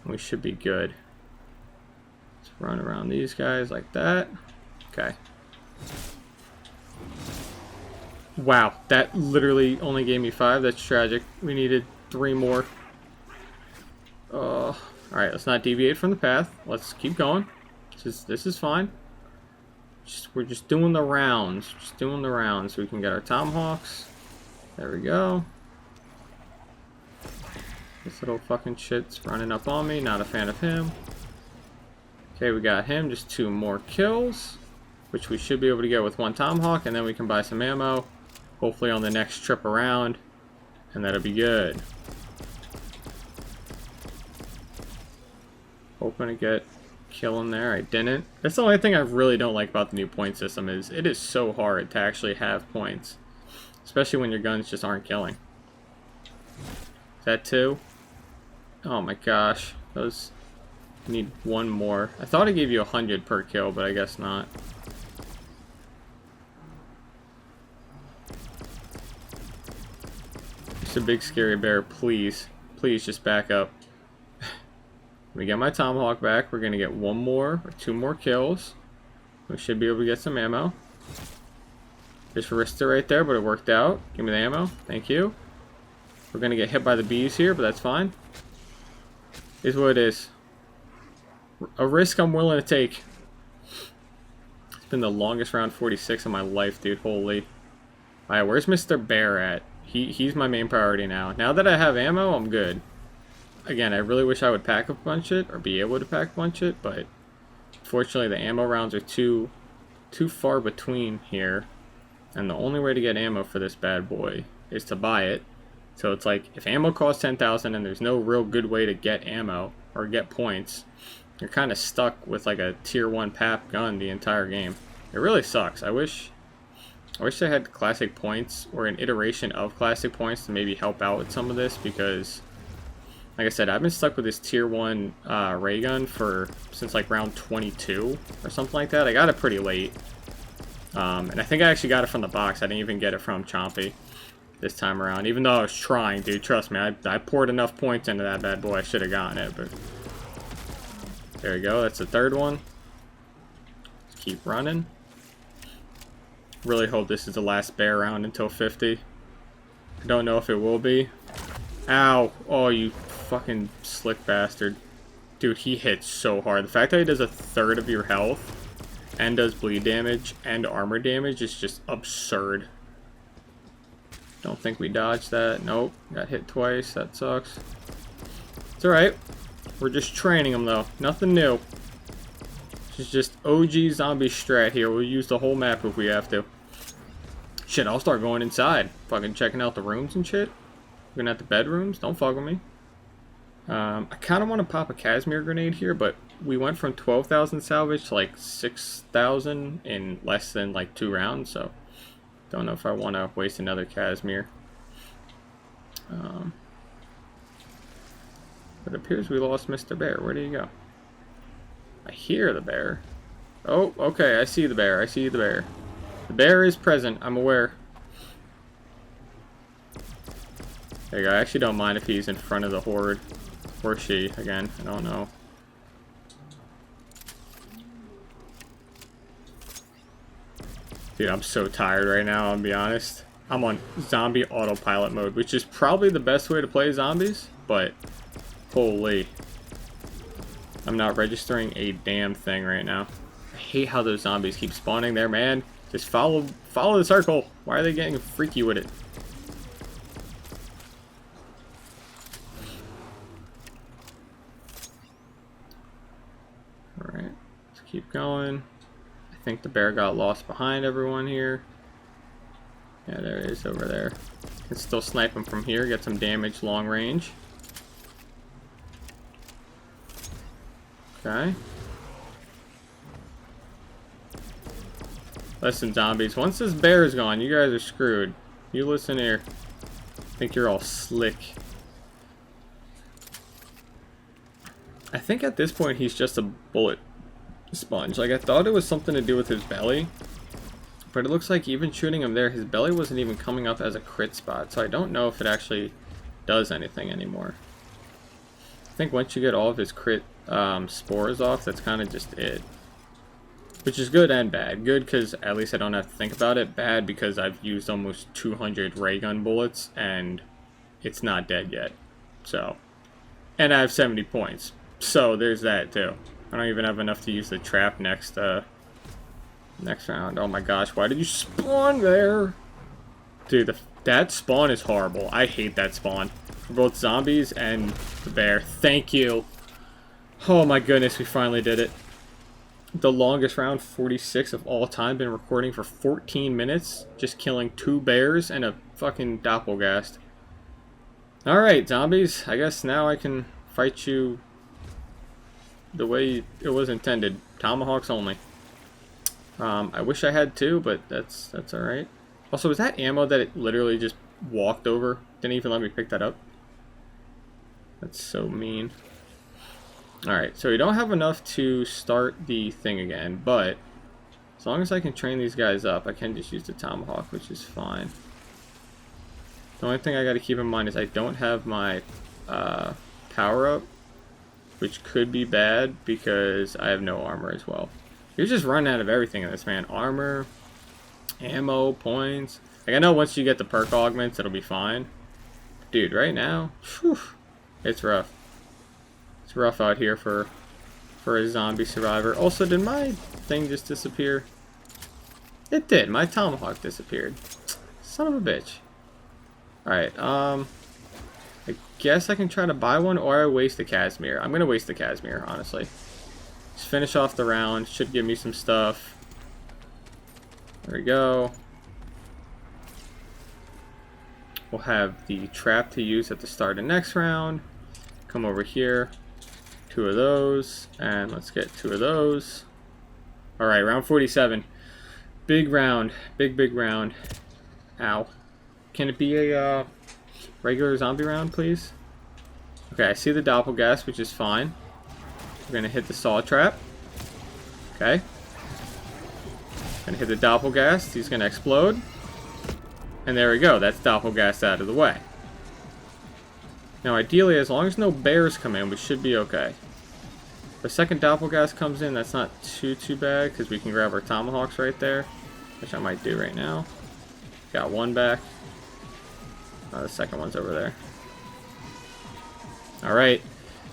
We should be good. Let's run around these guys like that. Okay. Wow, that literally only gave me 5. That's tragic. We needed 3 more. Alright, let's not deviate from the path. Let's keep going. This is fine. We're just doing the rounds. Just doing the rounds so we can get our Tomahawks. There we go. This little fucking shit's running up on me. Not a fan of him. Okay, we got him. Just 2 more kills, which we should be able to get with 1 Tomahawk, and then we can buy some ammo. Hopefully on the next trip around, and that'll be good. Hoping to get kill in there. I didn't. That's the only thing I really don't like about the new point system is it is so hard to actually have points, especially when your guns just aren't killing. Is that 2? Oh my gosh, those need 1 more. I thought it gave you 100 per kill, but I guess not. Just a big scary bear, please. Please just back up. Let me get my Tomahawk back. We're gonna get 1 more or 2 more kills. We should be able to get some ammo. Just risked it right there, but it worked out. Give me the ammo. Thank you. We're gonna get hit by the bees here, but that's fine. Is what it is. A risk I'm willing to take. It's been the longest round 46 of my life, dude. Holy. Alright, where's Mr. Bear at? He's my main priority now. Now that I have ammo, I'm good. Again, I really wish I would pack a bunch it, or be able to pack a bunch it, but unfortunately the ammo rounds are too far between here. And the only way to get ammo for this bad boy is to buy it. So it's like, if ammo costs 10,000 and there's no real good way to get ammo, or get points, you're kind of stuck with like a tier 1 PAP gun the entire game. It really sucks. I wish I had classic points, or an iteration of classic points to maybe help out with some of this, because like I said, I've been stuck with this tier 1 ray gun since like round 22 or something like that. I got it pretty late. And I think I actually got it from the box. I didn't even get it from Chompy this time around. Even though I was trying, dude. Trust me, I poured enough points into that bad boy. I should have gotten it, but there we go. That's the 3rd one. Let's keep running. Really hope this is the last bear round until 50. I don't know if it will be. Ow. Oh, you fucking slick bastard. Dude, he hits so hard. The fact that he does 1/3 of your health and does bleed damage and armor damage is just absurd. Don't think we dodged that. Nope. Got hit twice. That sucks. It's alright. We're just training him though. Nothing new. It's just OG zombie strat here. We'll use the whole map if we have to. Shit, I'll start going inside. Fucking checking out the rooms and shit. Looking at the bedrooms. Don't fuck with me. I kind of want to pop a Casimir grenade here, but we went from 12,000 salvage to like 6,000 in less than like 2 rounds, so don't know if I want to waste another Casimir. It appears we lost Mr. Bear. Where did he go? I hear the bear. Oh, okay, I see the bear. I see the bear. The bear is present. I'm aware. There you go. I actually don't mind if he's in front of the horde. Or she, again. I don't know. Dude, I'm so tired right now, I'll be honest. I'm on zombie autopilot mode, which is probably the best way to play zombies, but holy. I'm not registering a damn thing right now. I hate how those zombies keep spawning there, man. Just follow the circle. Why are they getting freaky with it? Alright, let's keep going. I think the bear got lost behind everyone here. Yeah, there it is over there. Can still snipe him from here, get some damage long range. Okay. Listen, zombies, once this bear is gone, you guys are screwed. You listen here. I think you're all slick. I think at this point he's just a bullet sponge. Like, I thought it was something to do with his belly, but it looks like even shooting him there, his belly wasn't even coming up as a crit spot, so I don't know if it actually does anything anymore. I think once you get all of his crit spores off, that's kind of just it. Which is good and bad. Good because at least I don't have to think about it. Bad because I've used almost 200 ray gun bullets and it's not dead yet. So, and I have 70 points. So there's that too. I don't even have enough to use the trap next round. Oh my gosh, why did you spawn there? Dude, that spawn is horrible. I hate that spawn. For both zombies and the bear. Thank you. Oh my goodness, we finally did it. The longest round, 46 of all time. Been recording for 14 minutes. Just killing 2 bears and a fucking doppelgast. Alright, zombies. I guess now I can fight you the way it was intended. Tomahawks only. I wish I had 2, but that's alright. Also, was that ammo that it literally just walked over? Didn't even let me pick that up? That's so mean. Alright, so we don't have enough to start the thing again, but as long as I can train these guys up, I can just use the tomahawk, which is fine. The only thing I gotta keep in mind is I don't have my power-up, which could be bad because I have no armor as well. You're just running out of everything in this, man. Armor, ammo, points. Like, I know once you get the perk augments, it'll be fine. Dude, right now, whew, it's rough. It's rough out here for a zombie survivor. Also, did my thing just disappear? It did. My tomahawk disappeared. Son of a bitch. Alright, I guess I can try to buy one or I waste the Casimir. I'm gonna waste the Casimir, honestly. Just finish off the round. Should give me some stuff. There we go. We'll have the trap to use at the start of next round. Come over here. 2 of those. And let's get 2 of those. Alright, round 47. Big round. Big round. Ow. Can it be a regular zombie round, please? Okay, I see the doppelgast, which is fine. We're gonna hit the saw trap. Okay. Gonna hit the doppelgast. He's gonna explode. And there we go. That's doppelgast out of the way. Now, ideally, as long as no bears come in, we should be okay. The second doppelgast comes in, that's not too bad, because we can grab our tomahawks right there, which I might do right now. Got one back. The second one's over there. Alright.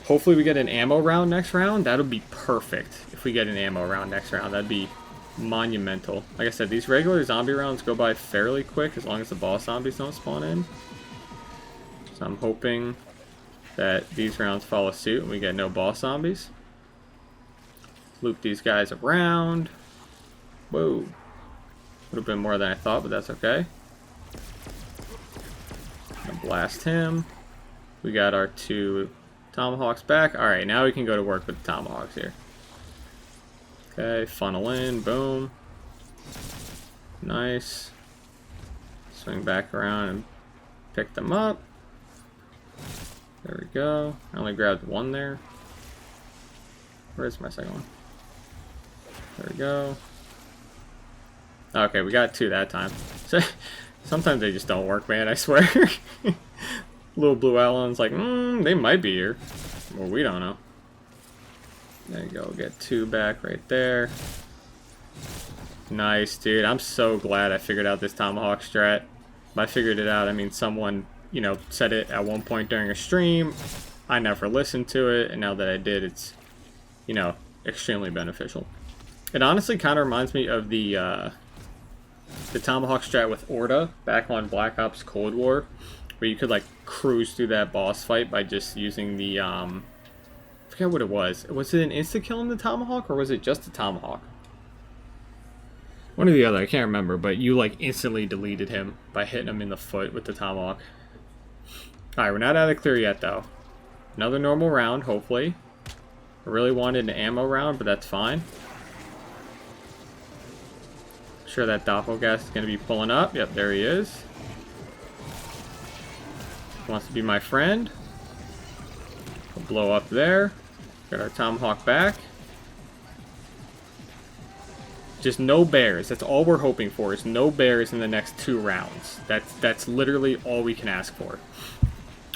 Hopefully we get an ammo round next round. That'll be perfect if we get an ammo round next round. That'd be monumental. Like I said, these regular zombie rounds go by fairly quick as long as the boss zombies don't spawn in. So I'm hoping that these rounds follow suit and we get no boss zombies. Loop these guys around. Whoa. Would have been more than I thought, but that's okay. Gonna blast him. We got our 2 tomahawks back. Alright, now we can go to work with the tomahawks here. Okay, funnel in. Boom. Nice. Swing back around and pick them up. There we go. I only grabbed 1 there. Where's my second one? There we go. Okay, we got 2 that time. So, sometimes they just don't work, man, I swear. Little blue outline's like, they might be here. Well, we don't know. There you go, get 2 back right there. Nice, dude. I'm so glad I figured out this tomahawk strat. By figured it out, I mean someone, you know, said it at one point during a stream. I never listened to it, and now that I did, it's, you know, extremely beneficial. It honestly kind of reminds me of the tomahawk strat with Orda back on Black Ops Cold War, where you could like cruise through that boss fight by just using the I forget what it was. Was it an insta kill in the tomahawk, or was it just a tomahawk? One or the other, I can't remember, but you like instantly deleted him by hitting him in the foot with the tomahawk. Alright, we're not out of clear yet though. Another normal round, hopefully. I really wanted an ammo round, but that's fine. Sure that Doppelgas is going to be pulling up. Yep, there he is. Wants to be my friend. We'll blow up there. Got our tomahawk back. Just no bears. That's all we're hoping for, is no bears in the next 2 rounds. That's literally all we can ask for.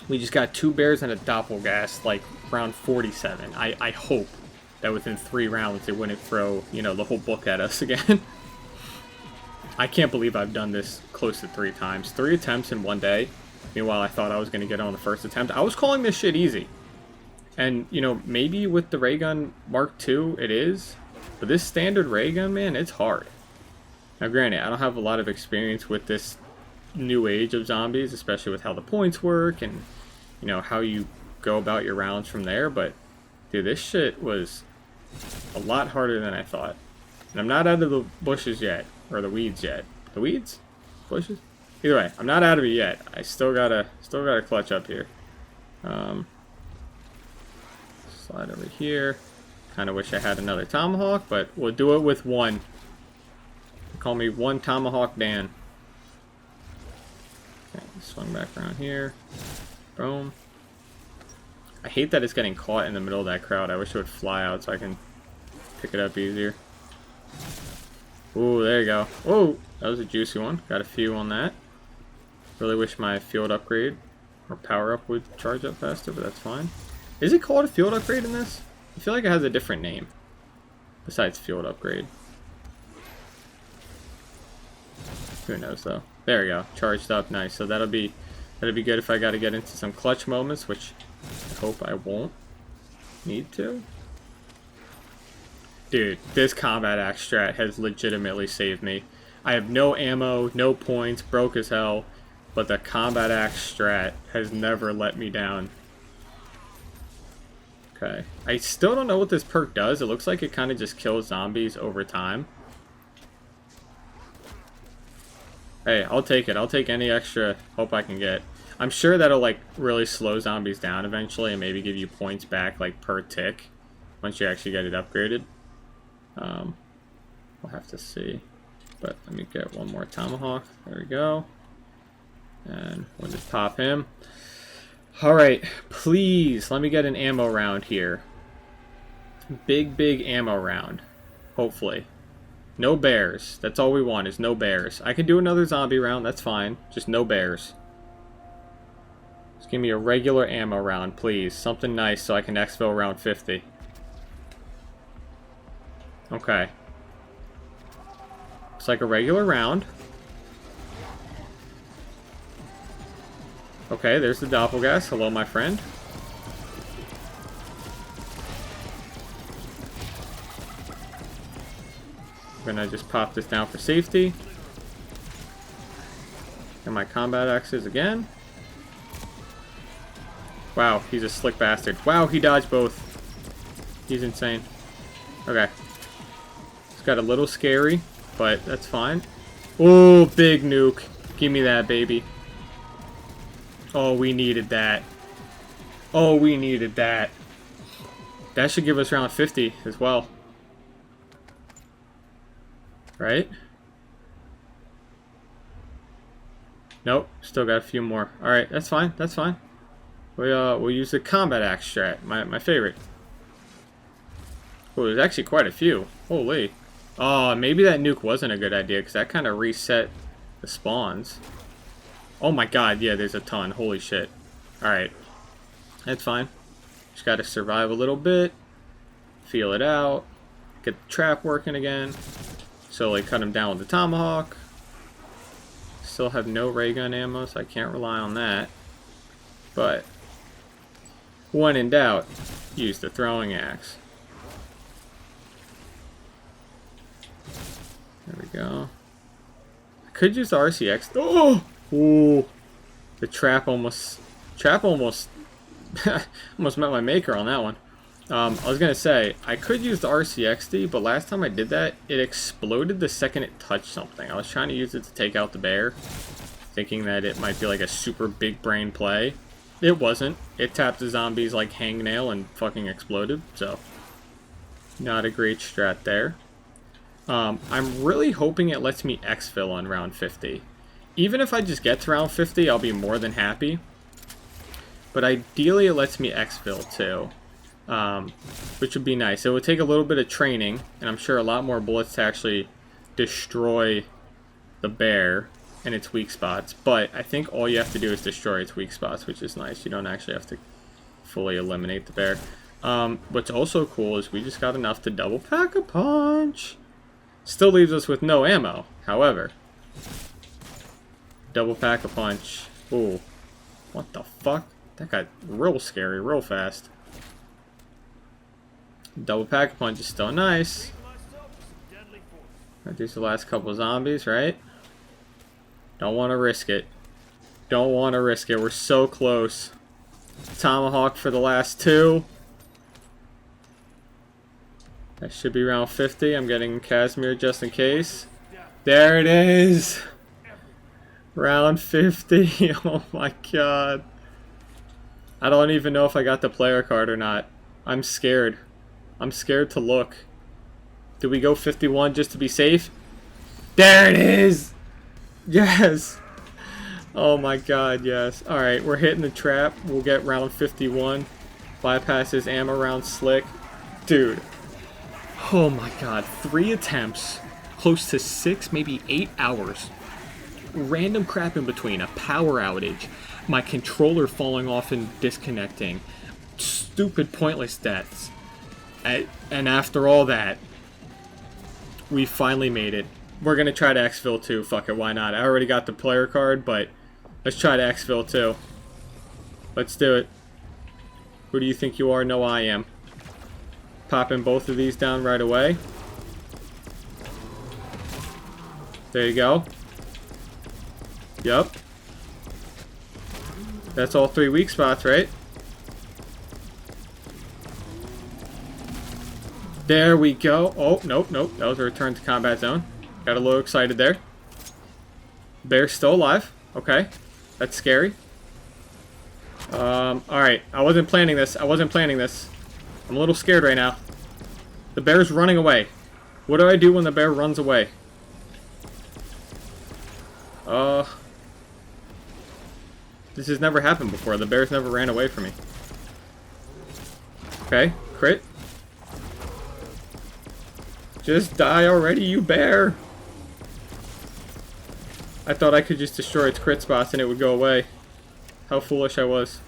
We just got 2 bears and a Doppelgas, like, round 47. I hope that within 3 rounds they wouldn't throw, you know, the whole book at us again. I can't believe I've done this close to 3 times. 3 attempts in one day. Meanwhile, I thought I was going to get it on the first attempt. I was calling this shit easy. And, you know, maybe with the ray gun Mark II, it is. But this standard ray gun, man, it's hard. Now, granted, I don't have a lot of experience with this new age of zombies, especially with how the points work and, you know, how you go about your rounds from there. But, dude, this shit was a lot harder than I thought. And I'm not out of the bushes yet. Or the weeds yet. The weeds? Bushes? Either way, I'm not out of it yet. I still gotta clutch up here. Slide over here. Kind of wish I had another tomahawk, but we'll do it with 1. Call me One Tomahawk Dan. Okay, swing back around here. Boom. I hate that it's getting caught in the middle of that crowd. I wish it would fly out so I can pick it up easier. Ooh, there you go. Oh, that was a juicy one. Got a few on that. Really wish my field upgrade or power up would charge up faster, but that's fine. Is it called a field upgrade in this? I feel like it has a different name besides field upgrade. Who knows though? There we go. Charged up, nice. So that'll be good if I got to get into some clutch moments, which I hope I won't need to. Dude, this combat axe strat has legitimately saved me. I have no ammo, no points, broke as hell, but the combat axe strat has never let me down. Okay. I still don't know what this perk does. It looks like it kind of just kills zombies over time. Hey, I'll take it. I'll take any extra hope I can get. I'm sure that'll like really slow zombies down eventually and maybe give you points back like per tick once you actually get it upgraded. We'll have to see. But let me get one more tomahawk. There we go. And we'll just pop him. Alright, please let me get an ammo round here. Big ammo round. Hopefully. No bears. That's all we want is no bears. I can do another zombie round, that's fine. Just no bears. Just give me a regular ammo round, please. Something nice so I can exfil round 50. Okay. Looks like a regular round. Okay, there's the Doppelgas. Hello, my friend. I'm gonna just pop this down for safety. And my combat axes again. Wow, he's a slick bastard. Wow, he dodged both. He's insane. Okay. It's got a little scary, but that's fine. Oh, big nuke. Give me that, baby. Oh, we needed that. Oh, we needed that. That should give us round 50 as well. Right? Nope. Still got a few more. Alright, that's fine. That's fine. We'll use the combat axe strat. My favorite. Oh, there's actually quite a few. Holy. Oh, maybe that nuke wasn't a good idea because that kind of reset the spawns. Oh my god, yeah, there's a ton. Holy shit. Alright. That's fine. Just gotta survive a little bit. Feel it out. Get the trap working again. Slowly cut him down with the tomahawk. Still have no ray gun ammo, so I can't rely on that. But when in doubt, use the throwing axe. There we go. I could use the RCX. Oh! Ooh. The trap almost almost met my maker on that one. I was gonna say, I could use the RCXD, but last time I did that, it exploded the second it touched something. I was trying to use it to take out the bear, thinking that it might be like a super big brain play. It wasn't. It tapped the zombies like hangnail and fucking exploded, so not a great strat there. I'm really hoping it lets me exfil on round 50. Even if I just get to round 50, I'll be more than happy. But ideally, it lets me exfil too. Which would be nice. It would take a little bit of training, and I'm sure a lot more bullets to actually destroy the bear and its weak spots. But I think all you have to do is destroy its weak spots, which is nice. You don't actually have to fully eliminate the bear. What's also cool is we just got enough to double pack a punch. Still leaves us with no ammo, however. Double pack a punch. Ooh. What the fuck? That got real scary real fast. Double pack a punch is still nice. These are the last couple of zombies, right? Don't want to risk it. Don't want to risk it. We're so close. Tomahawk for the last two. That should be round 50. I'm getting Casimir just in case. There it is. Round 50. Oh my god. I don't even know if I got the player card or not. I'm scared. I'm scared to look. Did we go 51 just to be safe? There it is! Yes! Oh my god, yes. Alright, we're hitting the trap. We'll get round 51. Bypass his ammo round slick. Dude. Oh my god. 3 attempts. Close to 6, maybe 8 hours. Random crap in between. A power outage. My controller falling off and disconnecting. Stupid pointless deaths. And after all that, we finally made it. We're going to try to exfil too. Fuck it, why not? I already got the player card, but let's try to exfil too. Let's do it. Who do you think you are? No, I am. Popping both of these down right away. There you go. Yup. That's all 3 weak spots, right? There we go. Oh, nope, nope. That was a return to combat zone. Got a little excited there. Bear's still alive. Okay. That's scary. Alright. I wasn't planning this. I wasn't planning this. I'm a little scared right now. The bear's running away. What do I do when the bear runs away? This has never happened before. The bear's never ran away from me. Okay. Crit. Just die already, you bear! I thought I could just destroy its crit spots and it would go away. How foolish I was.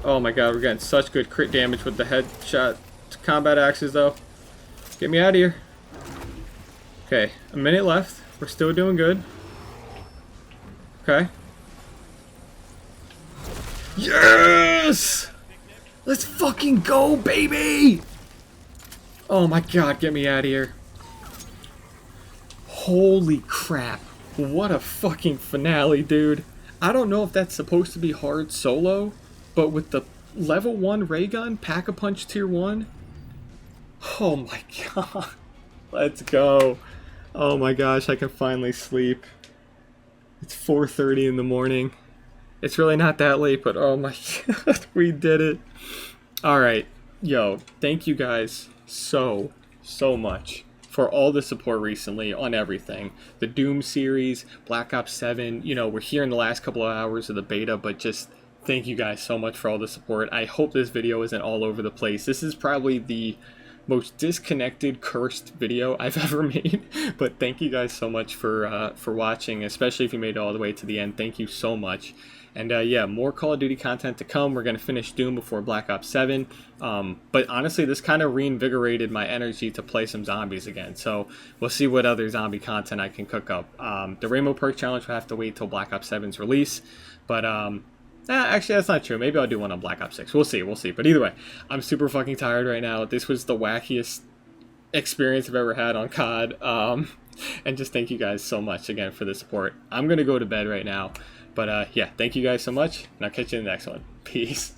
Oh my god, we're getting such good crit damage with the headshot combat axes though. Get me out of here. Okay, a minute left. We're still doing good. Okay. Yes! Let's fucking go, baby! Oh my god, get me out of here. Holy crap. What a fucking finale, dude. I don't know if that's supposed to be hard solo, but with the level 1 ray gun, Pack-a-Punch tier 1, Oh my god. Let's go. Oh my gosh, I can finally sleep. It's 4:30 in the morning. It's really not that late, but oh my god, we did it. Alright, yo, thank you guys so much for all the support recently on everything. The Doom series, Black Ops 7, you know, we're here in the last couple of hours of the beta, but just thank you guys so much for all the support. I hope this video isn't all over the place. This is probably the most disconnected, cursed video I've ever made. But thank you guys so much for watching, especially if you made it all the way to the end. Thank you so much. And yeah, more Call of Duty content to come. We're going to finish Doom before Black Ops 7. But honestly, this kind of reinvigorated my energy to play some zombies again. So we'll see what other zombie content I can cook up. The Rainbow Perk Challenge will have to wait till Black Ops 7's release. But actually, that's not true. Maybe I'll do one on Black Ops 6. We'll see. But either way, I'm super fucking tired right now. This was the wackiest experience I've ever had on COD. And just thank you guys so much again for the support. I'm going to go to bed right now. But yeah, thank you guys so much, and I'll catch you in the next one. Peace.